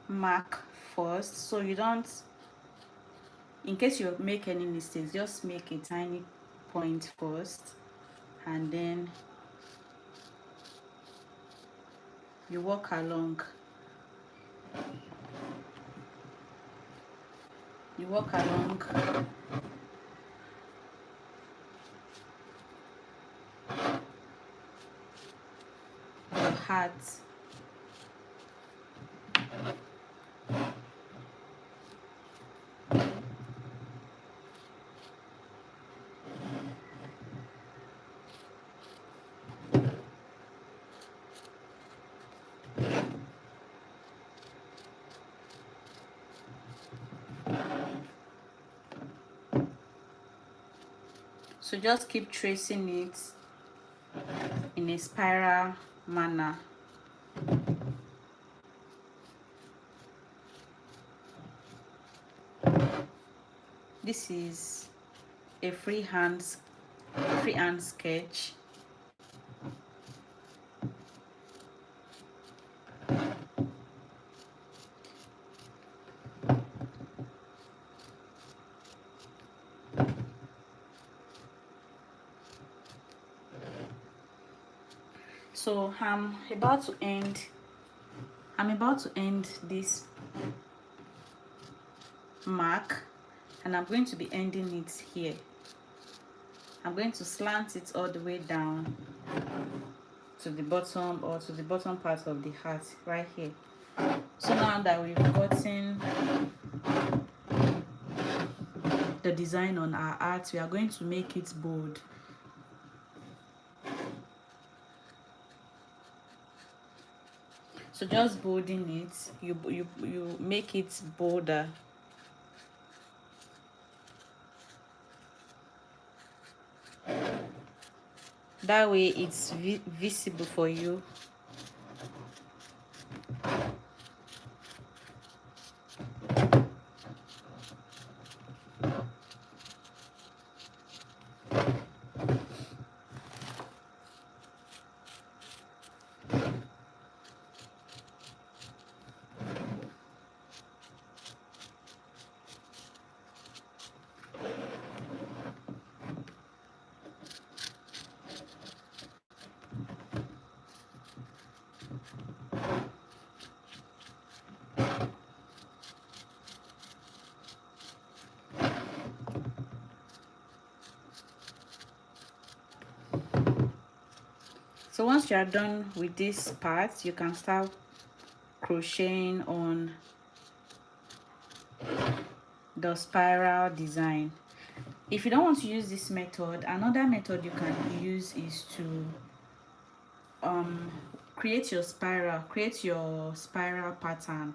mark first, so you don't, in case you make any mistakes, just make a tiny point first, and then you walk along you walk along your heart. So just keep tracing it in a spiral manner. This is a freehand sketch. So I'm about to end this mark, and I'm going to be ending it here. I'm going to slant it all the way down to the bottom, or to the bottom part of the heart right here. So now that we've gotten the design on our art, we are going to make it bold. So just bolding it, you make it bolder. That way it's visible for you. So once you are done with this part, you can start crocheting on the spiral design. If you don't want to use this method, another method you can use is to create your spiral pattern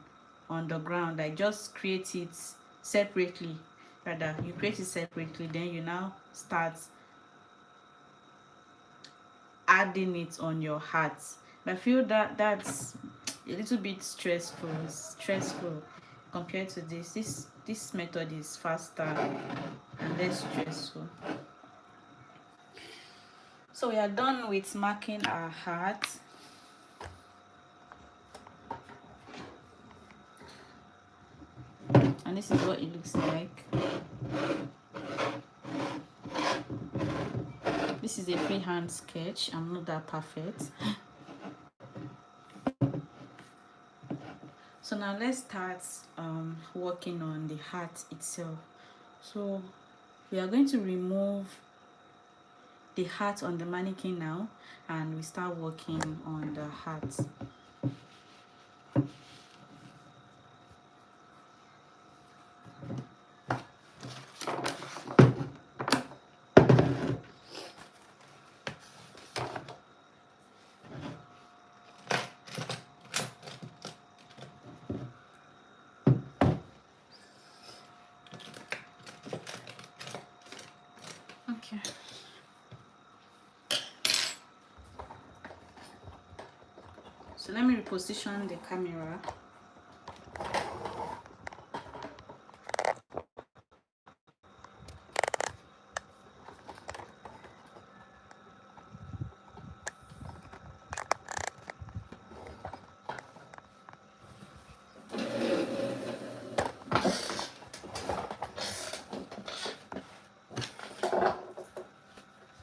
on the ground. Like, just create it separately. Rather, you create it separately, then you now start adding it on your heart. But I feel that that's a little bit stressful compared to this method is faster and less stressful. So we are done with marking our heart. And this is what it looks like. This is a freehand sketch. I'm not that perfect. So now let's start working on the heart itself. So we are going to remove the heart on the mannequin now, and we start working on the heart. Okay. So let me reposition the camera.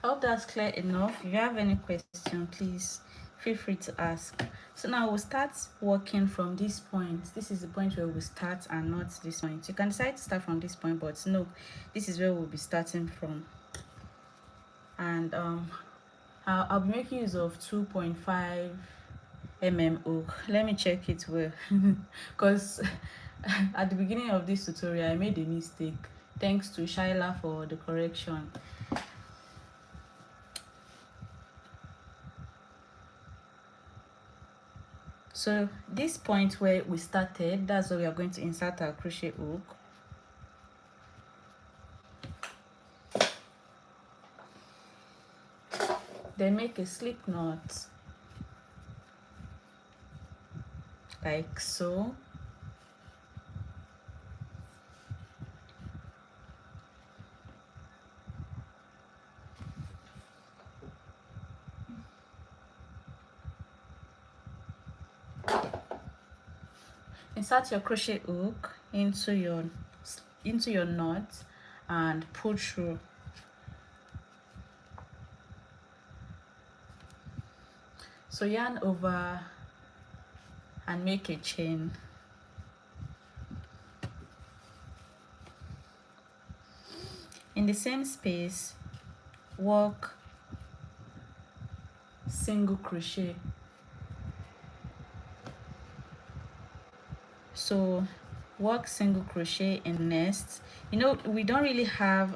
I hope that's clear enough. If you have any question, please feel free to ask. So now we'll start working from this point. This is the point where we start and not this point. You can decide to start from this point, but no, this is where we'll be starting from. And I'll be making use of 2.5 hook. Let me check it well because at the beginning of this tutorial I made a mistake. Thanks to Shaila for the correction. So this point where we started, that's where we are going to insert our crochet hook. Then make a slip knot like so. Insert your crochet hook into your knot and pull through. So yarn over and make a chain. In the same space, work single crochet. So work single crochet in nests. You know, we don't really have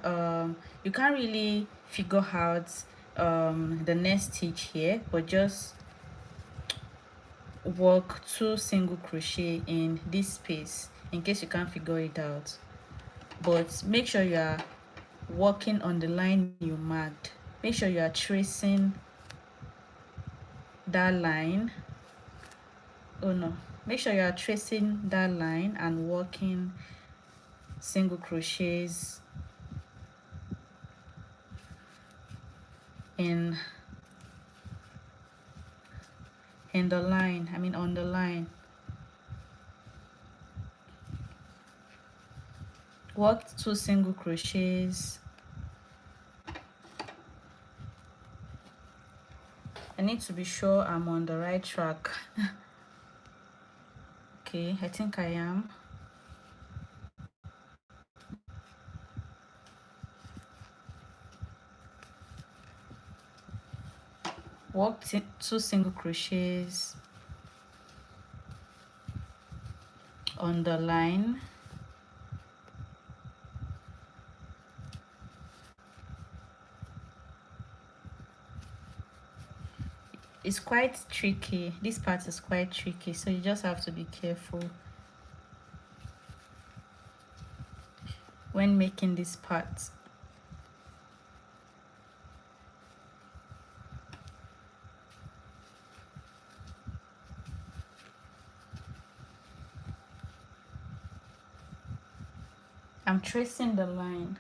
you can't really figure out the nest stitch here, but just work 2 single crochet in this space in case you can't figure it out. But make sure you are working on the line you marked. Make sure you are tracing that line. Oh no, make sure you are tracing that line and working single crochets in the line, on the line. Work 2 single crochets. I need to be sure I'm on the right track. Okay, I think I am. Work 2 single crochets on the line. It's quite tricky. This part is quite tricky, so you just have to be careful when making this part. I'm tracing the line.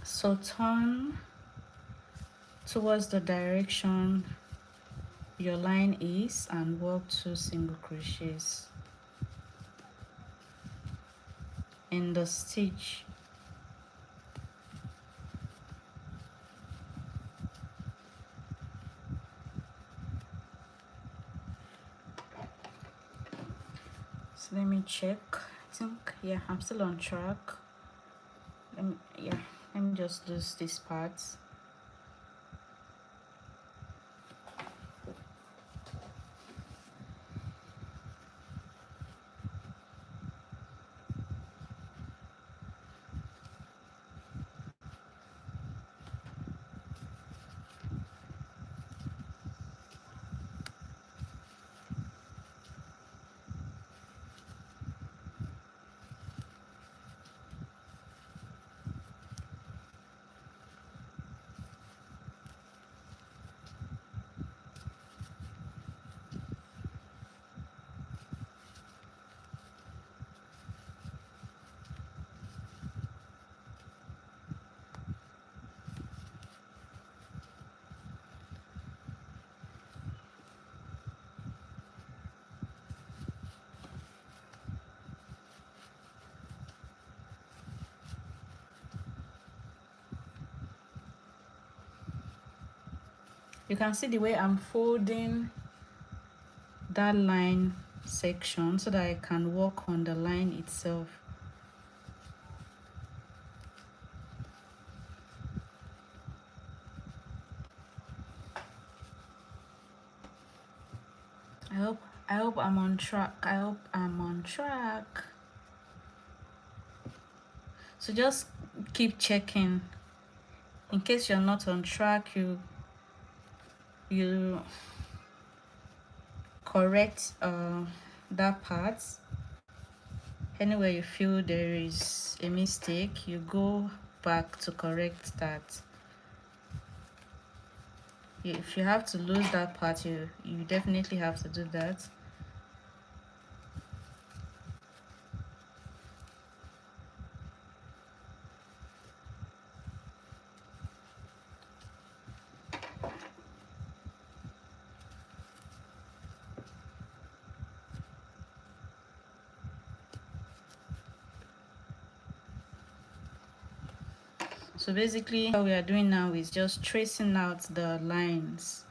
So turn towards the direction your line is and work 2 single crochets in the stitch. So let me check. I think, yeah, I'm still on track. Let me just lose this part. You can see the way I'm folding that line section so that I can work on the line itself. I hope I'm on track. I hope I'm on track. So just keep checking. In case you're not on track, you correct that part. Anywhere you feel there is a mistake, you go back to correct that. If you have to lose that part, you definitely have to do that. So basically what we are doing now is just tracing out the lines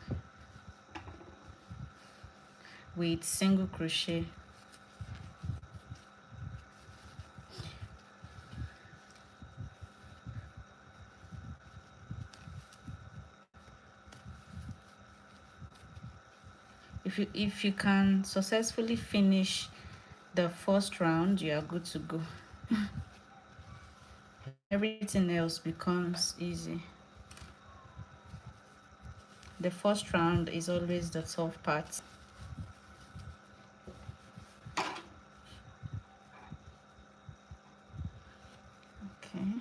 with single crochet. If you can successfully finish the first round, you are good to go. Everything else becomes easy. The first round is always the tough part. Okay.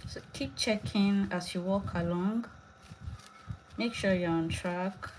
So keep checking as you walk along. Make sure you're on track.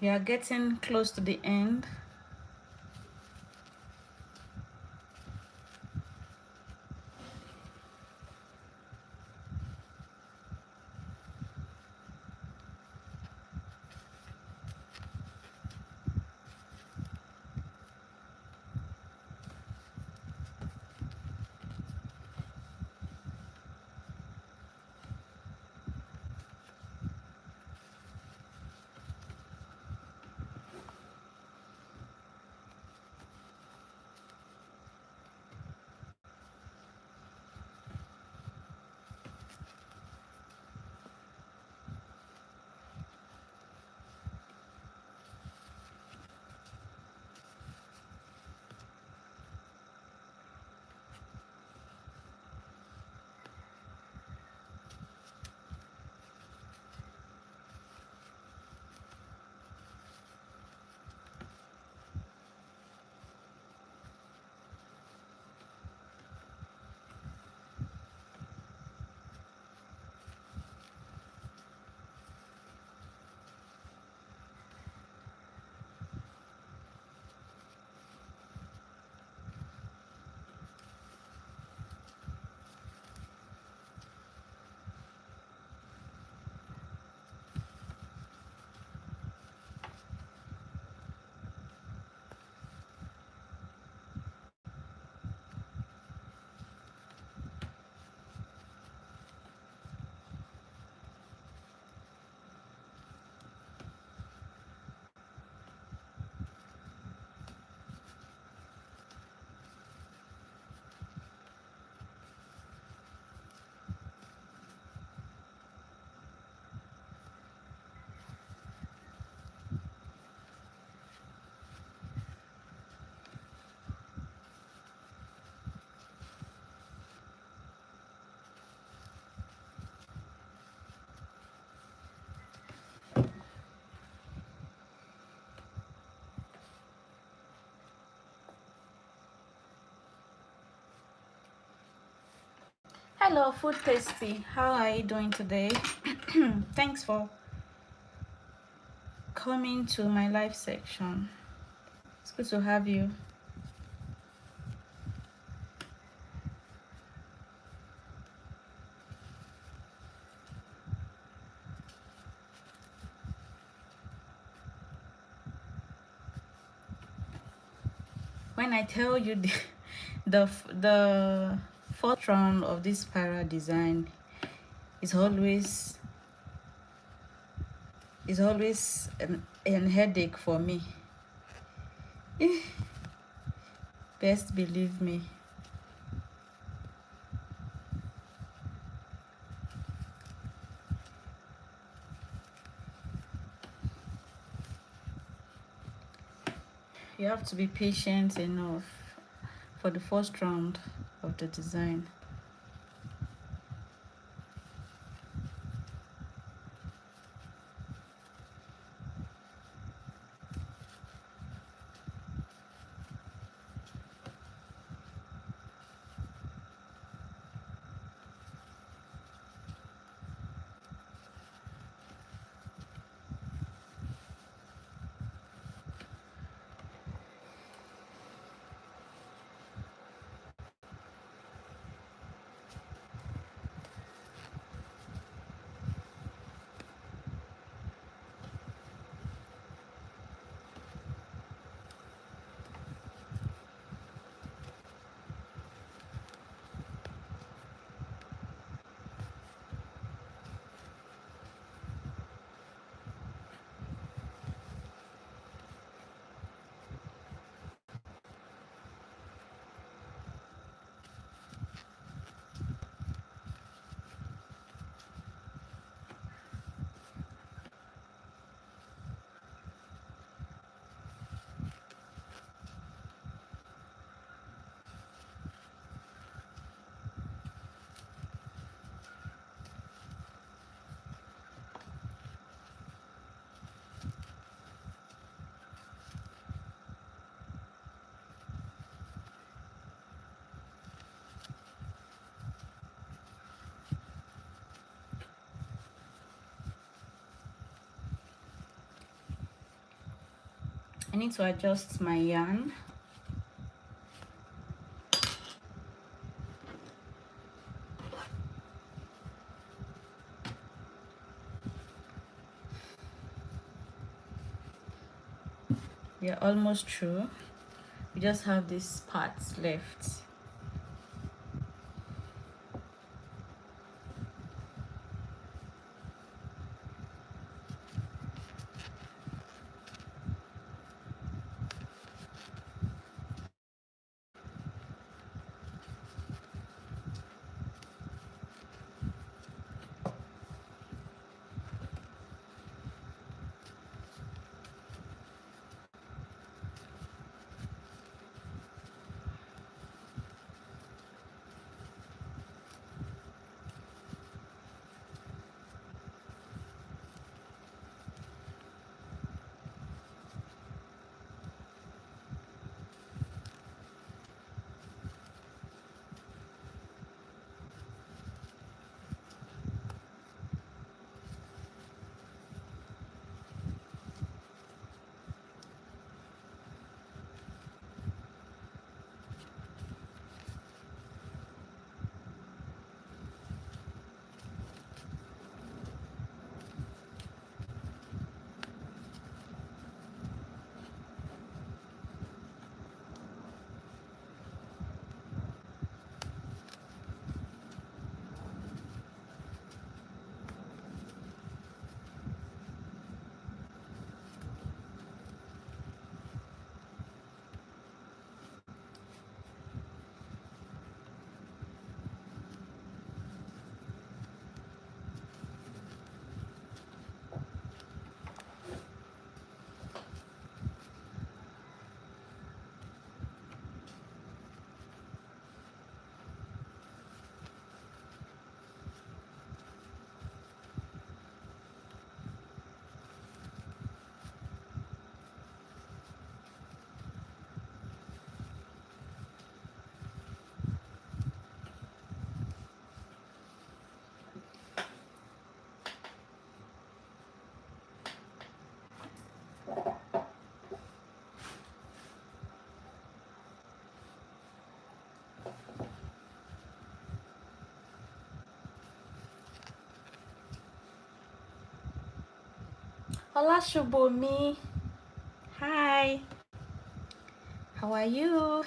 We are getting close to the end. Hello, Food Tasty. How are you doing today? Thanks for coming to my live section. It's good to have you. When I tell you the fourth round of this spiral design is always an headache for me. Best believe me. You have to be patient enough for the first round of the design. need to adjust my yarn. We are almost through. We just have these parts left. Hola Shubomi. Hi. How are you?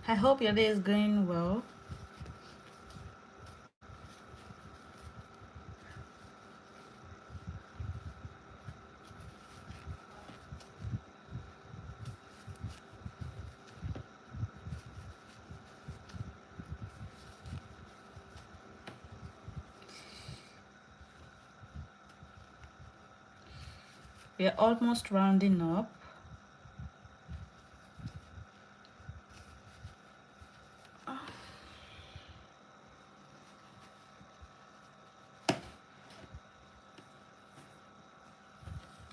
I hope your day is going well. We are almost rounding up.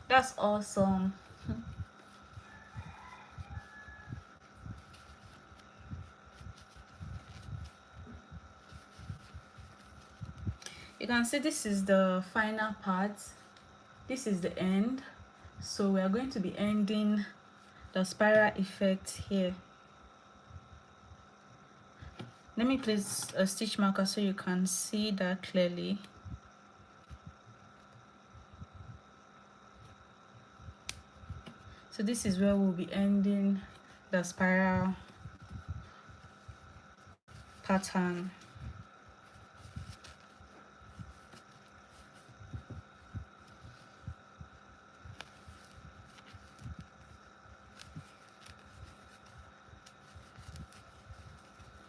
That's awesome. You can see this is the final part. This is the end. So we are going to be ending the spiral effect here. Let me place a stitch marker so you can see that clearly. So this is where we'll be ending the spiral pattern.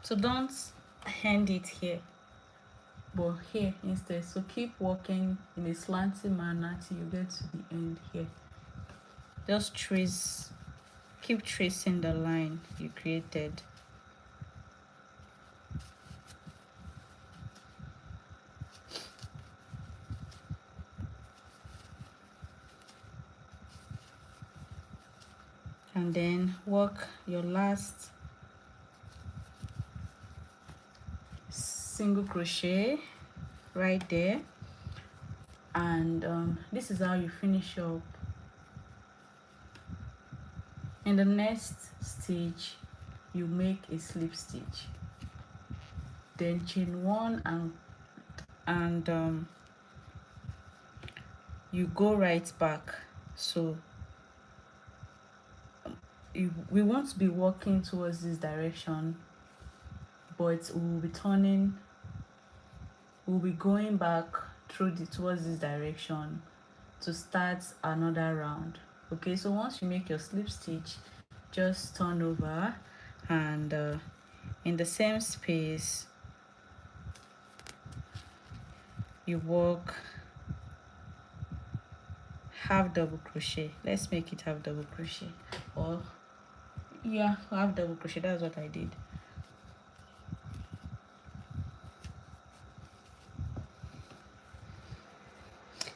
So don't end it here, but here instead. So keep working in a slanty manner till you get to the end here. Just trace, keep tracing the line you created. And then work your last single crochet right there, and this is how you finish up. In the next stitch you make a slip stitch, then chain one, and you go right back. So we want to be walking towards this direction, but we'll be going back towards this direction to start another round. Okay, so once you make your slip stitch, just turn over, and in the same space you work half double crochet. Let's make it half double crochet, or yeah, half double crochet. That's what I did.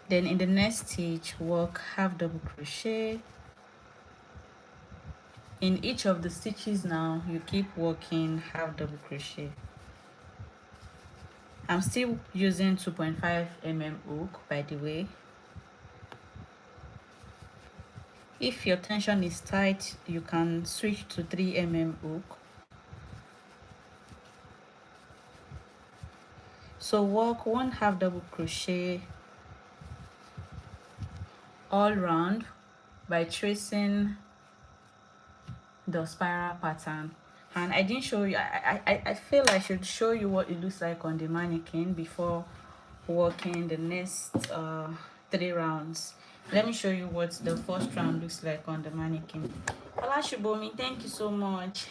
Then in the next stitch work half double crochet. In each of the stitches now you keep working half double crochet. I'm still using 2.5 mm hook, by the way. If your tension is tight, you can switch to 3 mm hook. So work one half double crochet all round by tracing the spiral pattern. And I didn't show you, I feel I should show you what it looks like on the mannequin before working the next 3 rounds. Let me show you what the first round looks like on the mannequin. Olashibomi, thank you so much.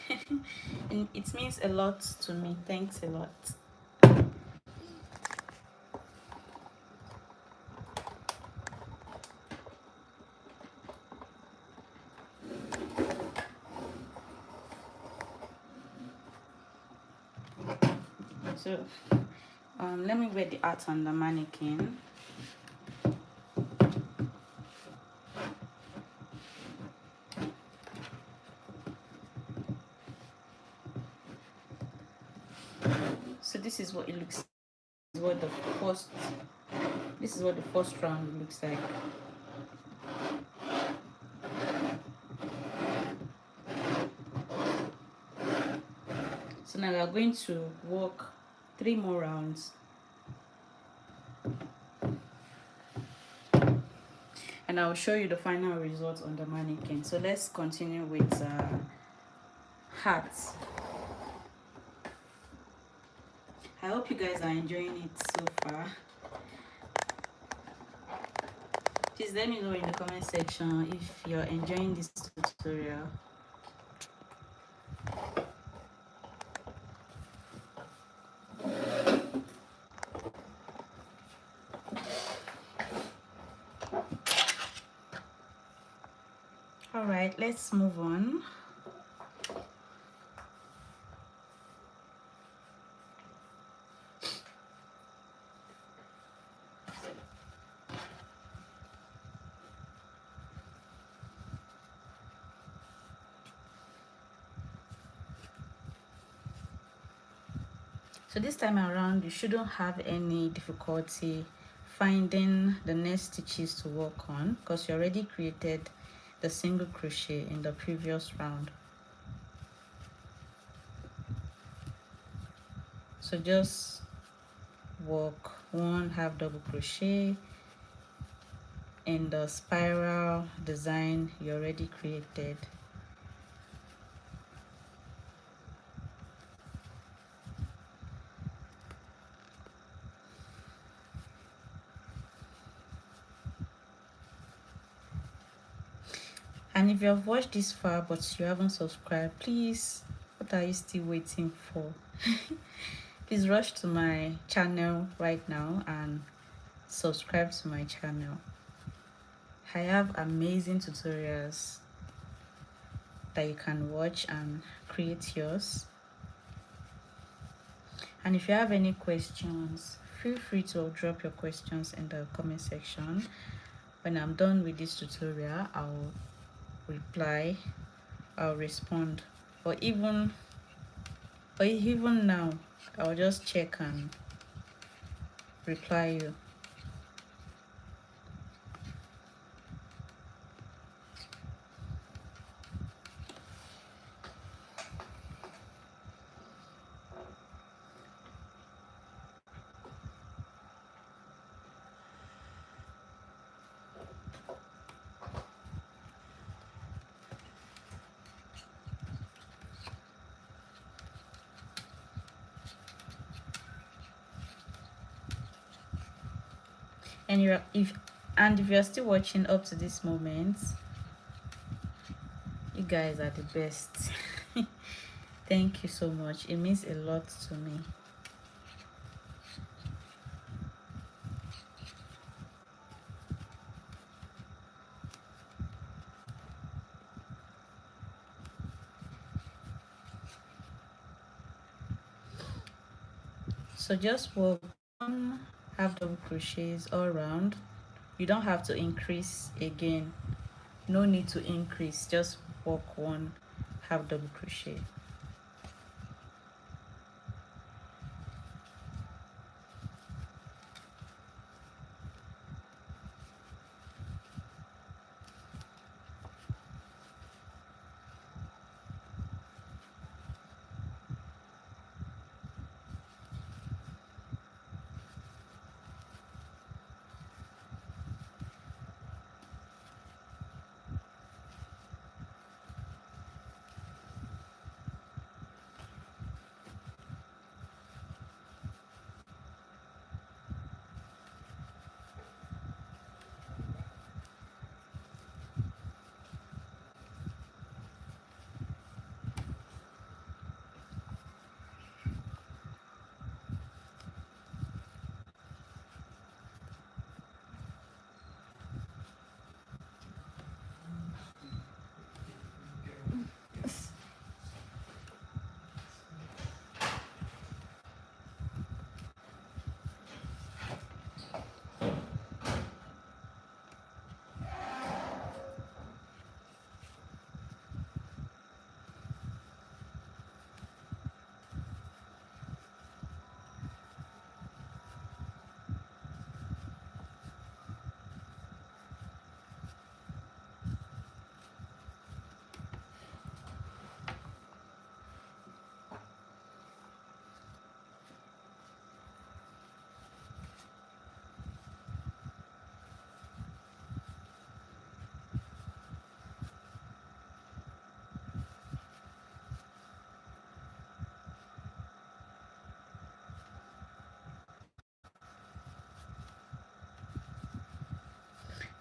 And it means a lot to me. Thanks a lot. So let me wear the art on the mannequin. So this is what it looks like. This is what the first round looks like. So now we are going to work 3 more rounds, and I'll show you the final result on the mannequin. So let's continue with hats. I hope you guys are enjoying it so far. Please let me know in the comment section if you're enjoying this tutorial. All right, let's move on. So this time around you shouldn't have any difficulty finding the next stitches to work on, because you already created the single crochet in the previous round. So just work one half double crochet in the spiral design you already created. And if you have watched this far but you haven't subscribed, please, what are you still waiting for? Please rush to my channel right now and subscribe to my channel. I have amazing tutorials that you can watch and create yours. And if you have any questions, feel free to drop your questions in the comment section. When I'm done with this tutorial, I'll reply, I'll respond. Or even or even now I'll just check and reply you. And if you're still watching up to this moment, you guys are the best. Thank you so much. It means a lot to me. So just work on half double crochets all around. You don't have to increase again. No need to increase. Just work one half double crochet.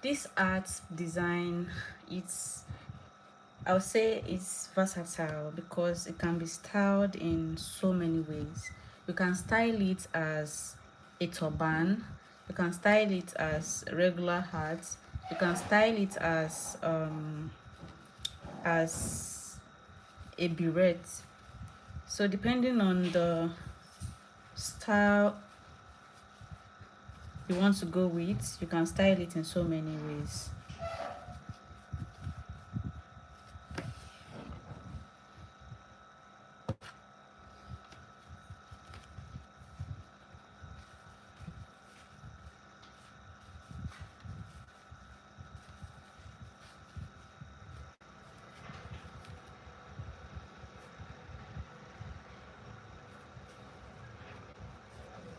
This art design, I'll say it's versatile because it can be styled in so many ways. You can style it as a turban, you can style it as regular hat, you can style it as a beret. So depending on the style you want to go with, you can style it in so many ways.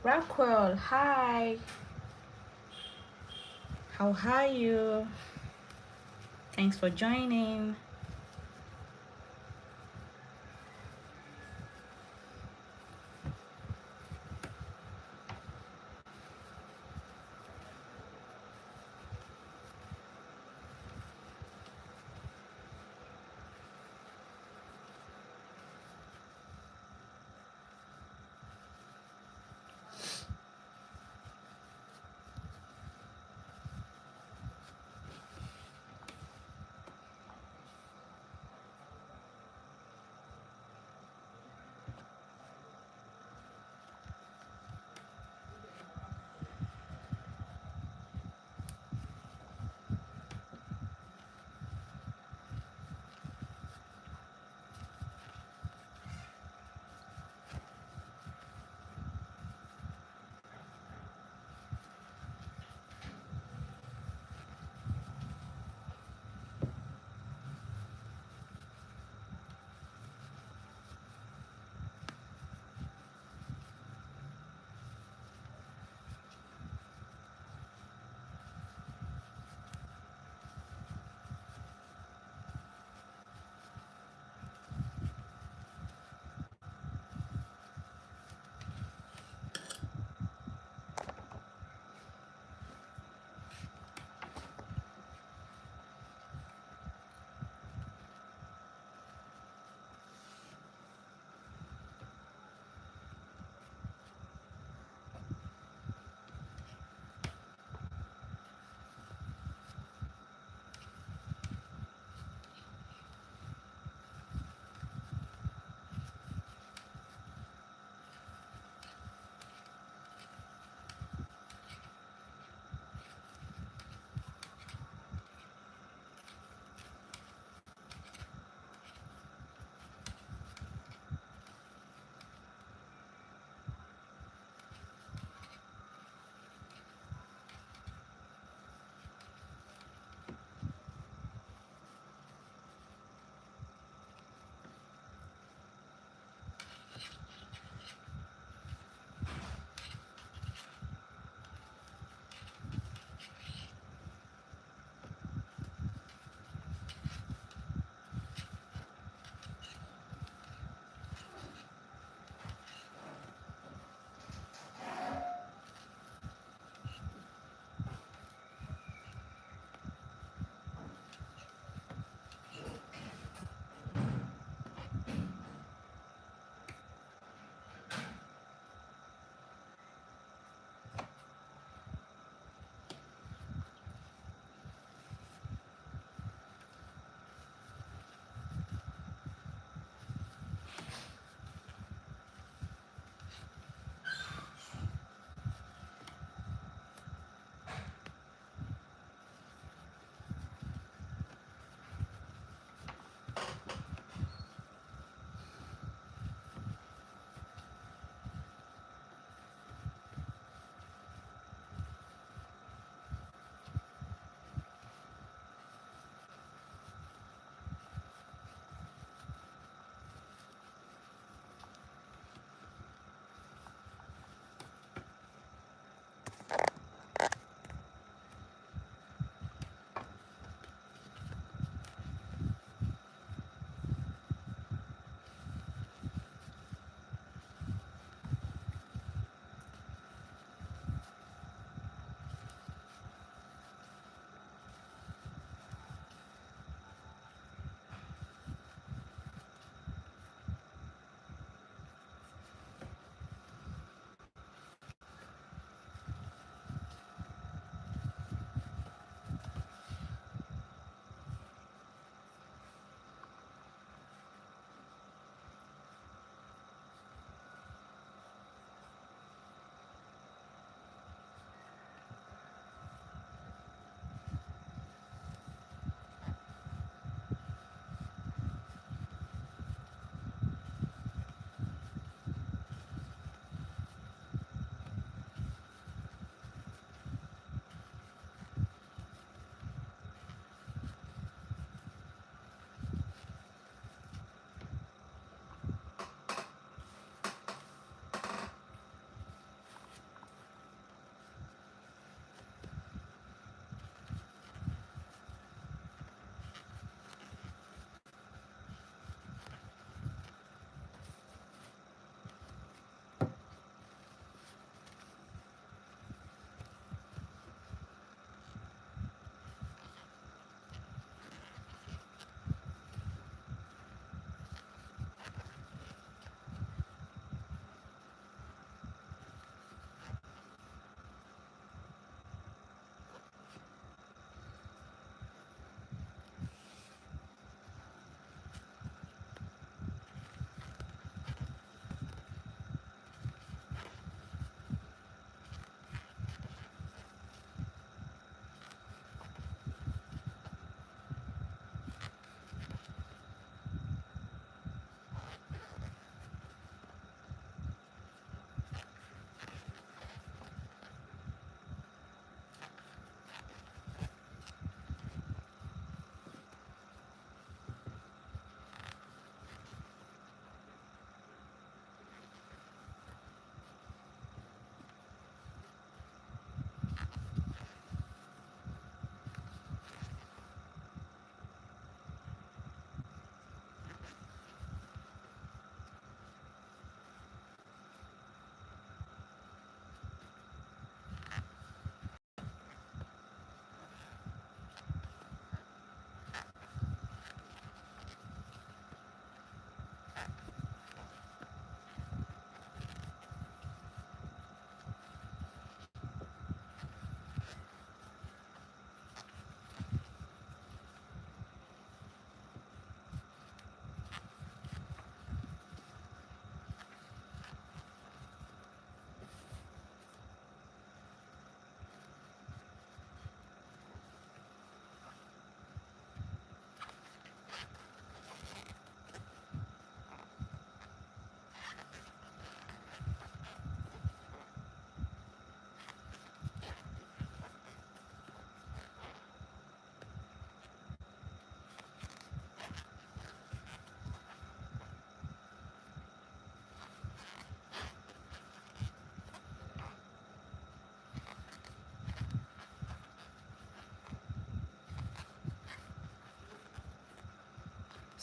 Rockwell, hi. How are you? Thanks for joining.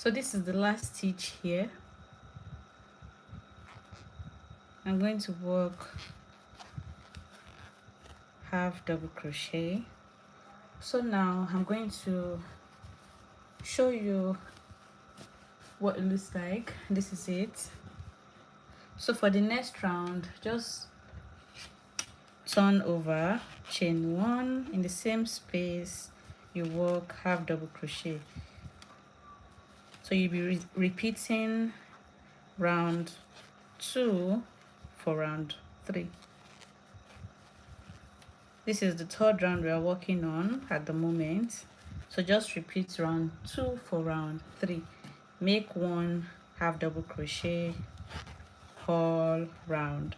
So this is the last stitch here. I'm going to work half double crochet. So now I'm going to show you what it looks like. This is it. So for the next round, just turn over, chain 1 in the same space, you work half double crochet. So you'll be repeating round 2 for round 3. This is the third round we are working on at the moment. So just repeat round 2 for round 3. Make 1 half double crochet all round.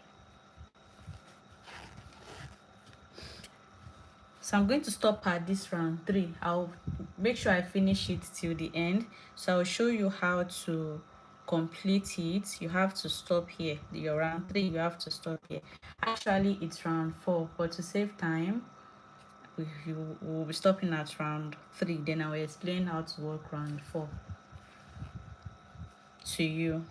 So I'm going to stop at this round 3. I'll make sure I finish it till the end. So I'll show you how to complete it. You have to stop here. Your round 3, you have to stop here. Actually it's round 4, but to save time we'll be stopping at round 3. Then I'll explain how to work round 4 to you.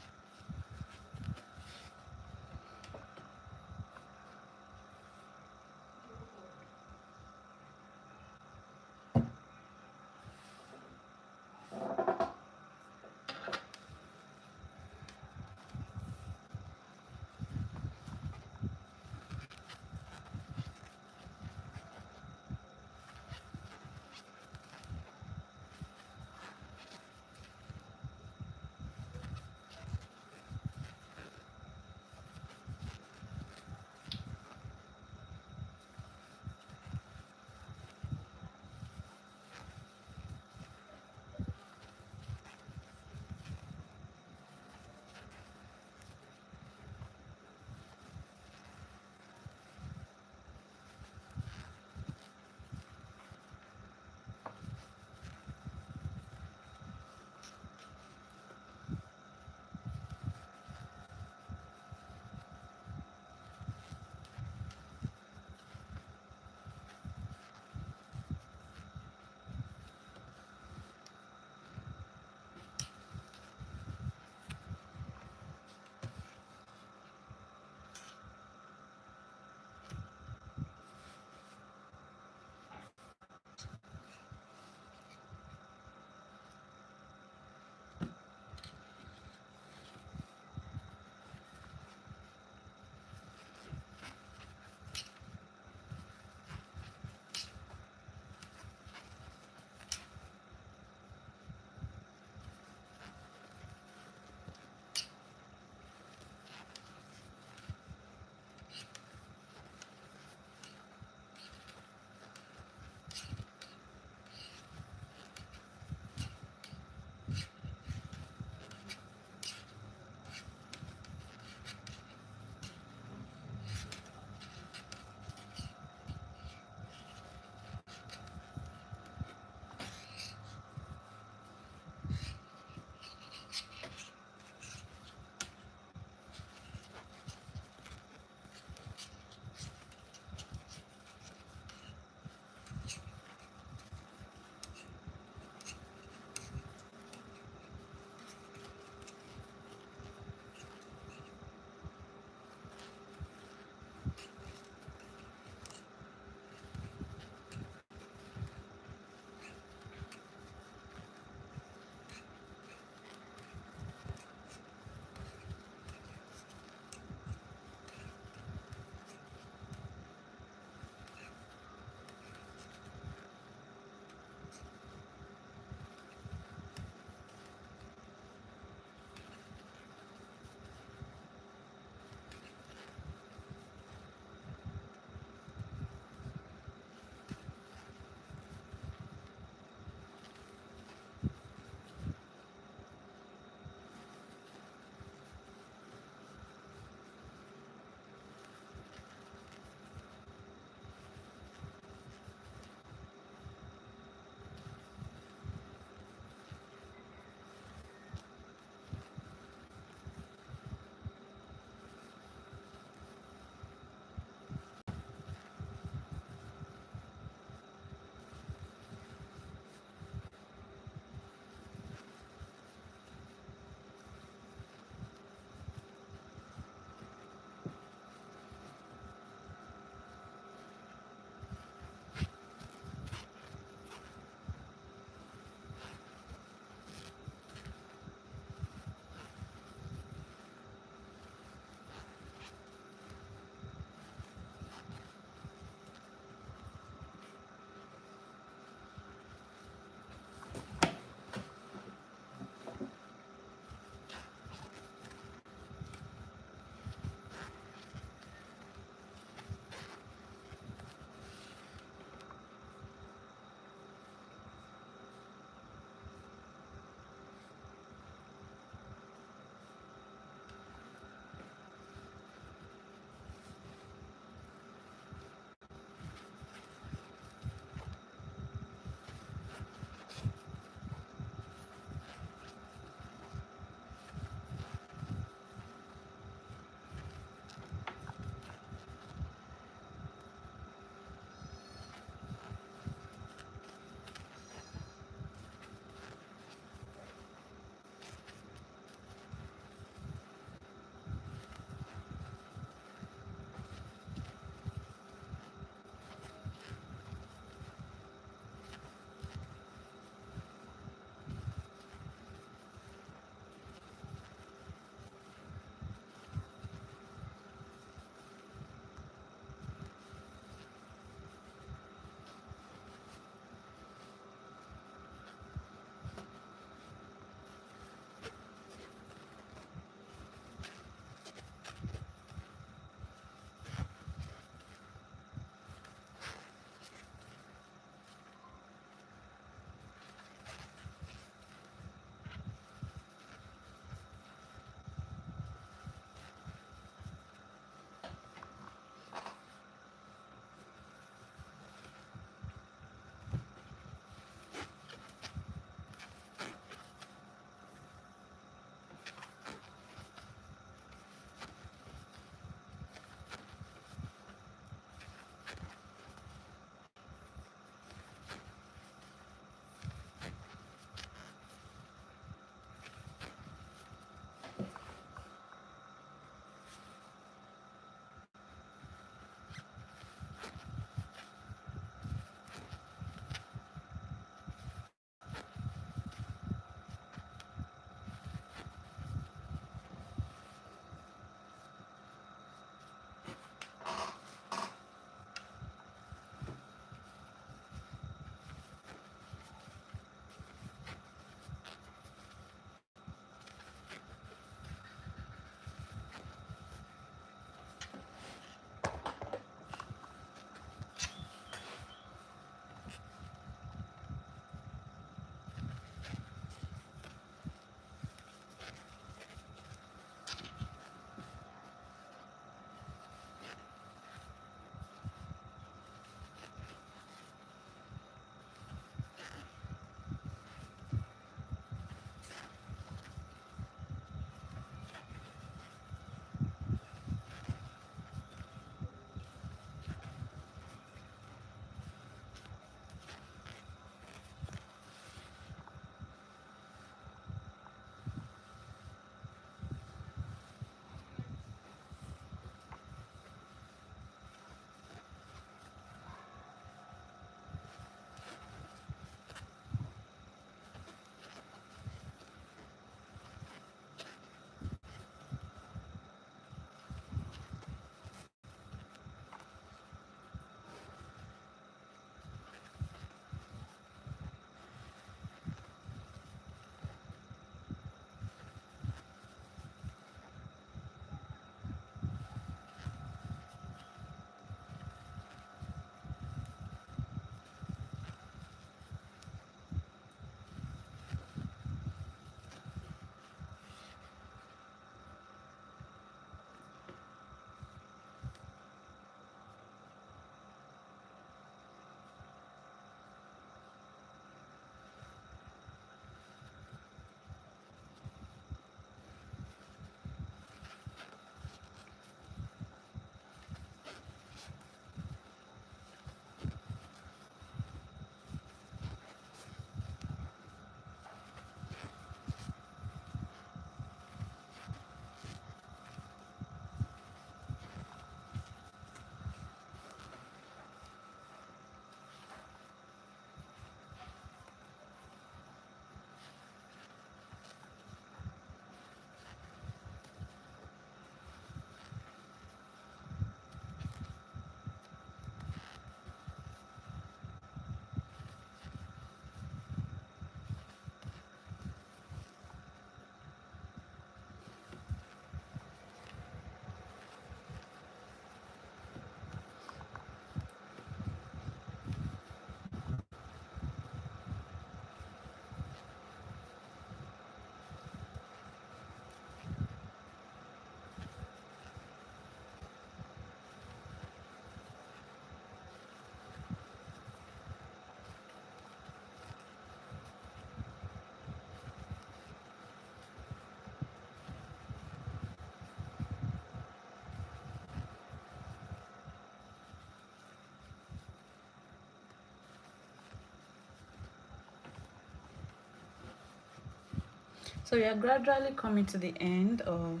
So we are gradually coming to the end of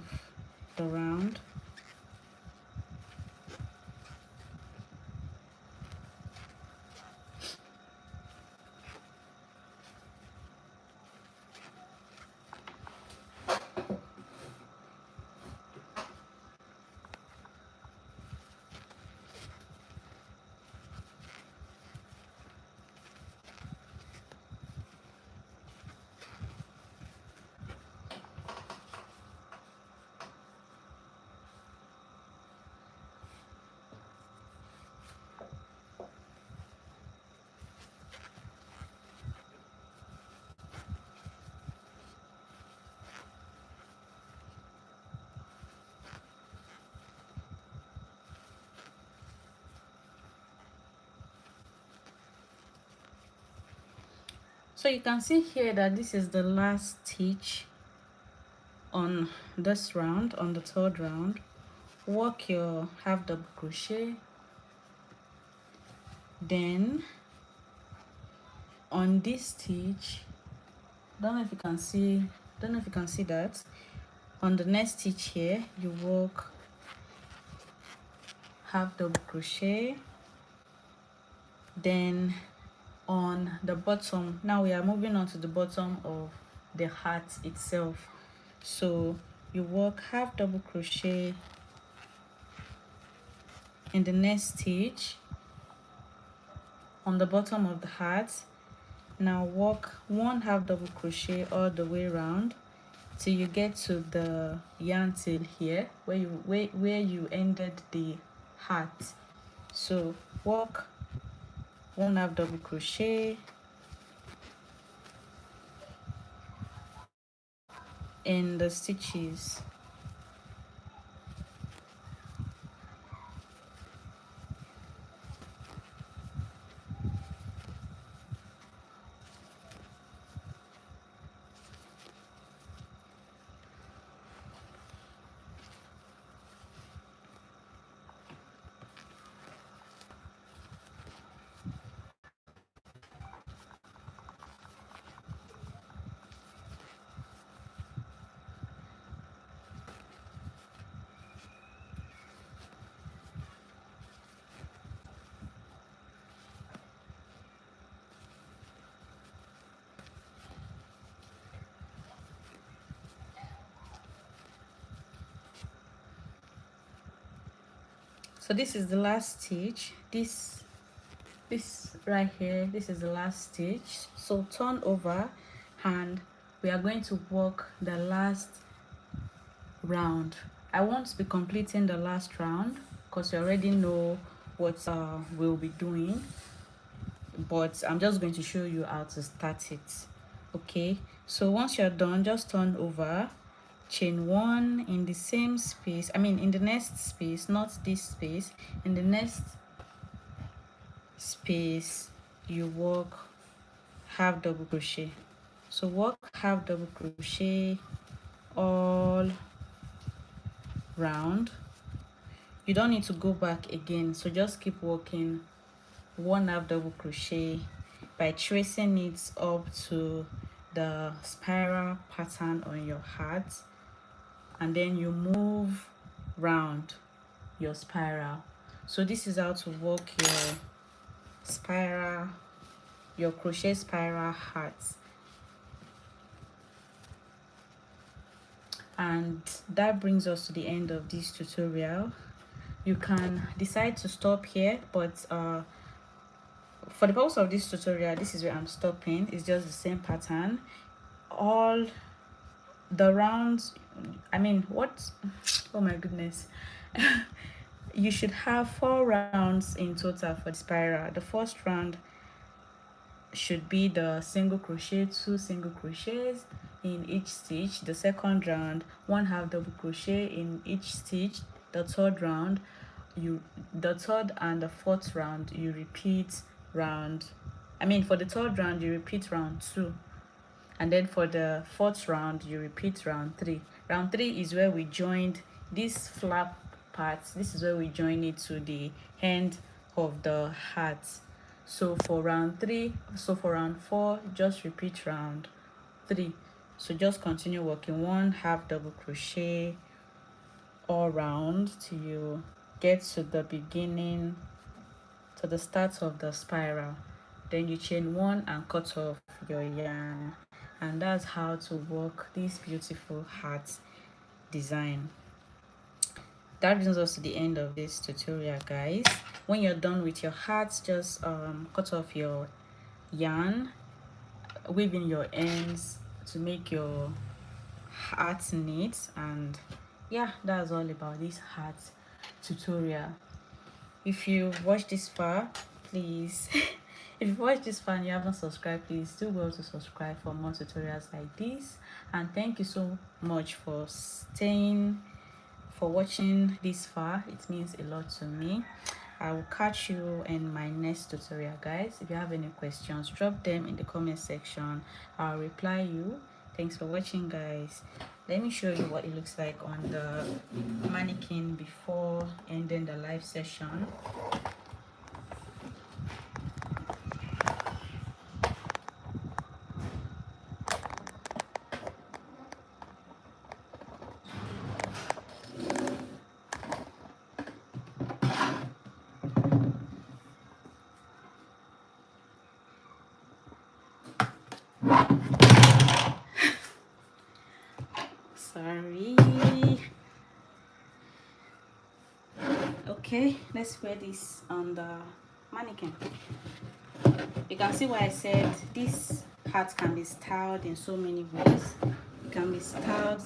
the round. So you can see here that this is the last stitch on this round, on the third round. Work your half double crochet, then on this stitch, don't know if you can see that on the next stitch here you work half double crochet, then on the bottom, now we are moving on to the bottom of the heart itself, so you work half double crochet in the next stitch on the bottom of the heart. Now work one half double crochet all the way around till you get to the yarn tail here where you ended the heart. So work one half double crochet in the stitches. So this is the last stitch. This right here, this is the last stitch. So turn over and we are going to work the last round. I won't be completing the last round because you already know what we'll be doing, but I'm just going to show you how to start it. Okay, so once you're done, just turn over, chain one in the same space, I mean in the next space, not this space, in the next space you work half double crochet. So work half double crochet all round. You don't need to go back again, so just keep working one half double crochet by tracing it up to the spiral pattern on your heart, and then you move round your spiral. So this is how to work your spiral, your crochet spiral hearts. And that brings us to the end of this tutorial. You can decide to stop here, but for the purpose of this tutorial, this is where I'm stopping. It's just the same pattern all the rounds. I mean, what, oh my goodness. You should have 4 rounds in total for the spiral. The first round should be the single crochet, 2 single crochets in each stitch. The second round, 1 half double crochet in each stitch. The third round, the third and the fourth round you repeat round, I mean for the third round you repeat round 2, and then for the fourth round you repeat round 3. Round 3 is where we joined this flap part. This is where we join it to the end of the hat. So for round 3, so for round 4, just repeat round 3. So just continue working 1 half double crochet all round till you get to the beginning, to the start of the spiral. Then you chain 1 and cut off your yarn, and that's how to work this beautiful heart design. That brings us to the end of this tutorial, guys. When you're done with your hearts, just cut off your yarn, weave in your ends to make your heart neat, and yeah, that's all about this heart tutorial. If you've watched this far, please if you've watched this far and you haven't subscribed, please do well to subscribe for more tutorials like this. And thank you so much for watching this far. It means a lot to me. I will catch you in my next tutorial, guys. If you have any questions, drop them in the comment section. I'll reply you. Thanks for watching, guys. Let me show you what it looks like on the mannequin before ending the live session. Sorry. Okay, let's wear this on the mannequin. You can see why I said this hat can be styled in so many ways. It can be styled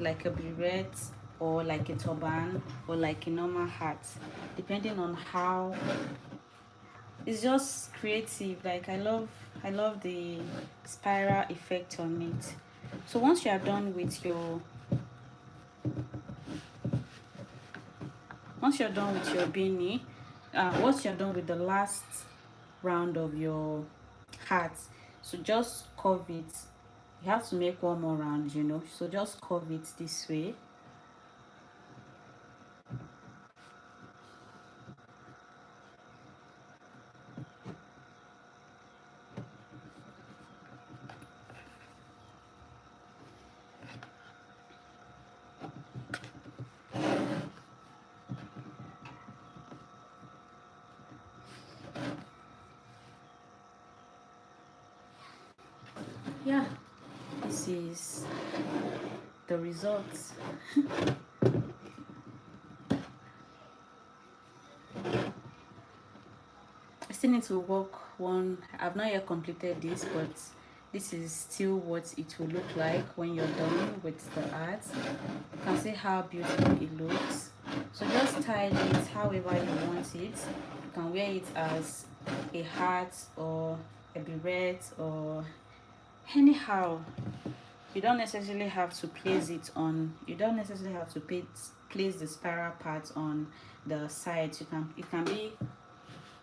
like a beret, or like a turban, or like a normal hat, depending on how. It's just creative. Like I love the spiral effect on it. So once you are done with your beanie, once you're done with the last round of your hat, so just curve it. You have to make one more round, you know, so just curve it this way. Yeah, this is the results. I still need to work one. I've not yet completed this, but this is still what it will look like when you're done with the art. You can see how beautiful it looks. So just style it however you want it. You can wear it as a hat or a beret or anyhow. You don't necessarily have to place it on. You don't necessarily have to place the spiral part on the sides. It can be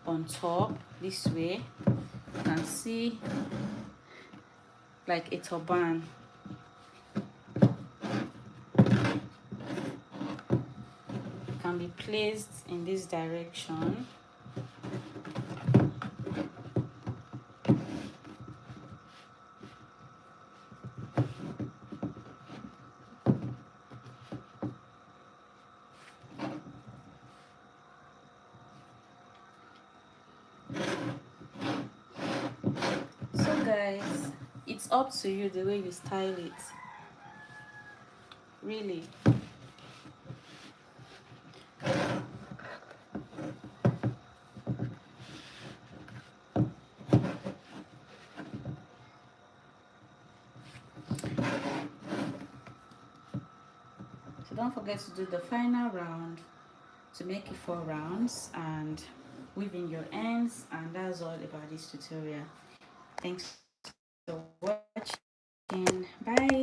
on top this way. You can see like a turban. It can be placed in this direction. Guys, it's up to you the way you style it, really. So don't forget to do the final round to make it 4 rounds and weave in your ends, and that's all about this tutorial. Thanks for watching. Bye.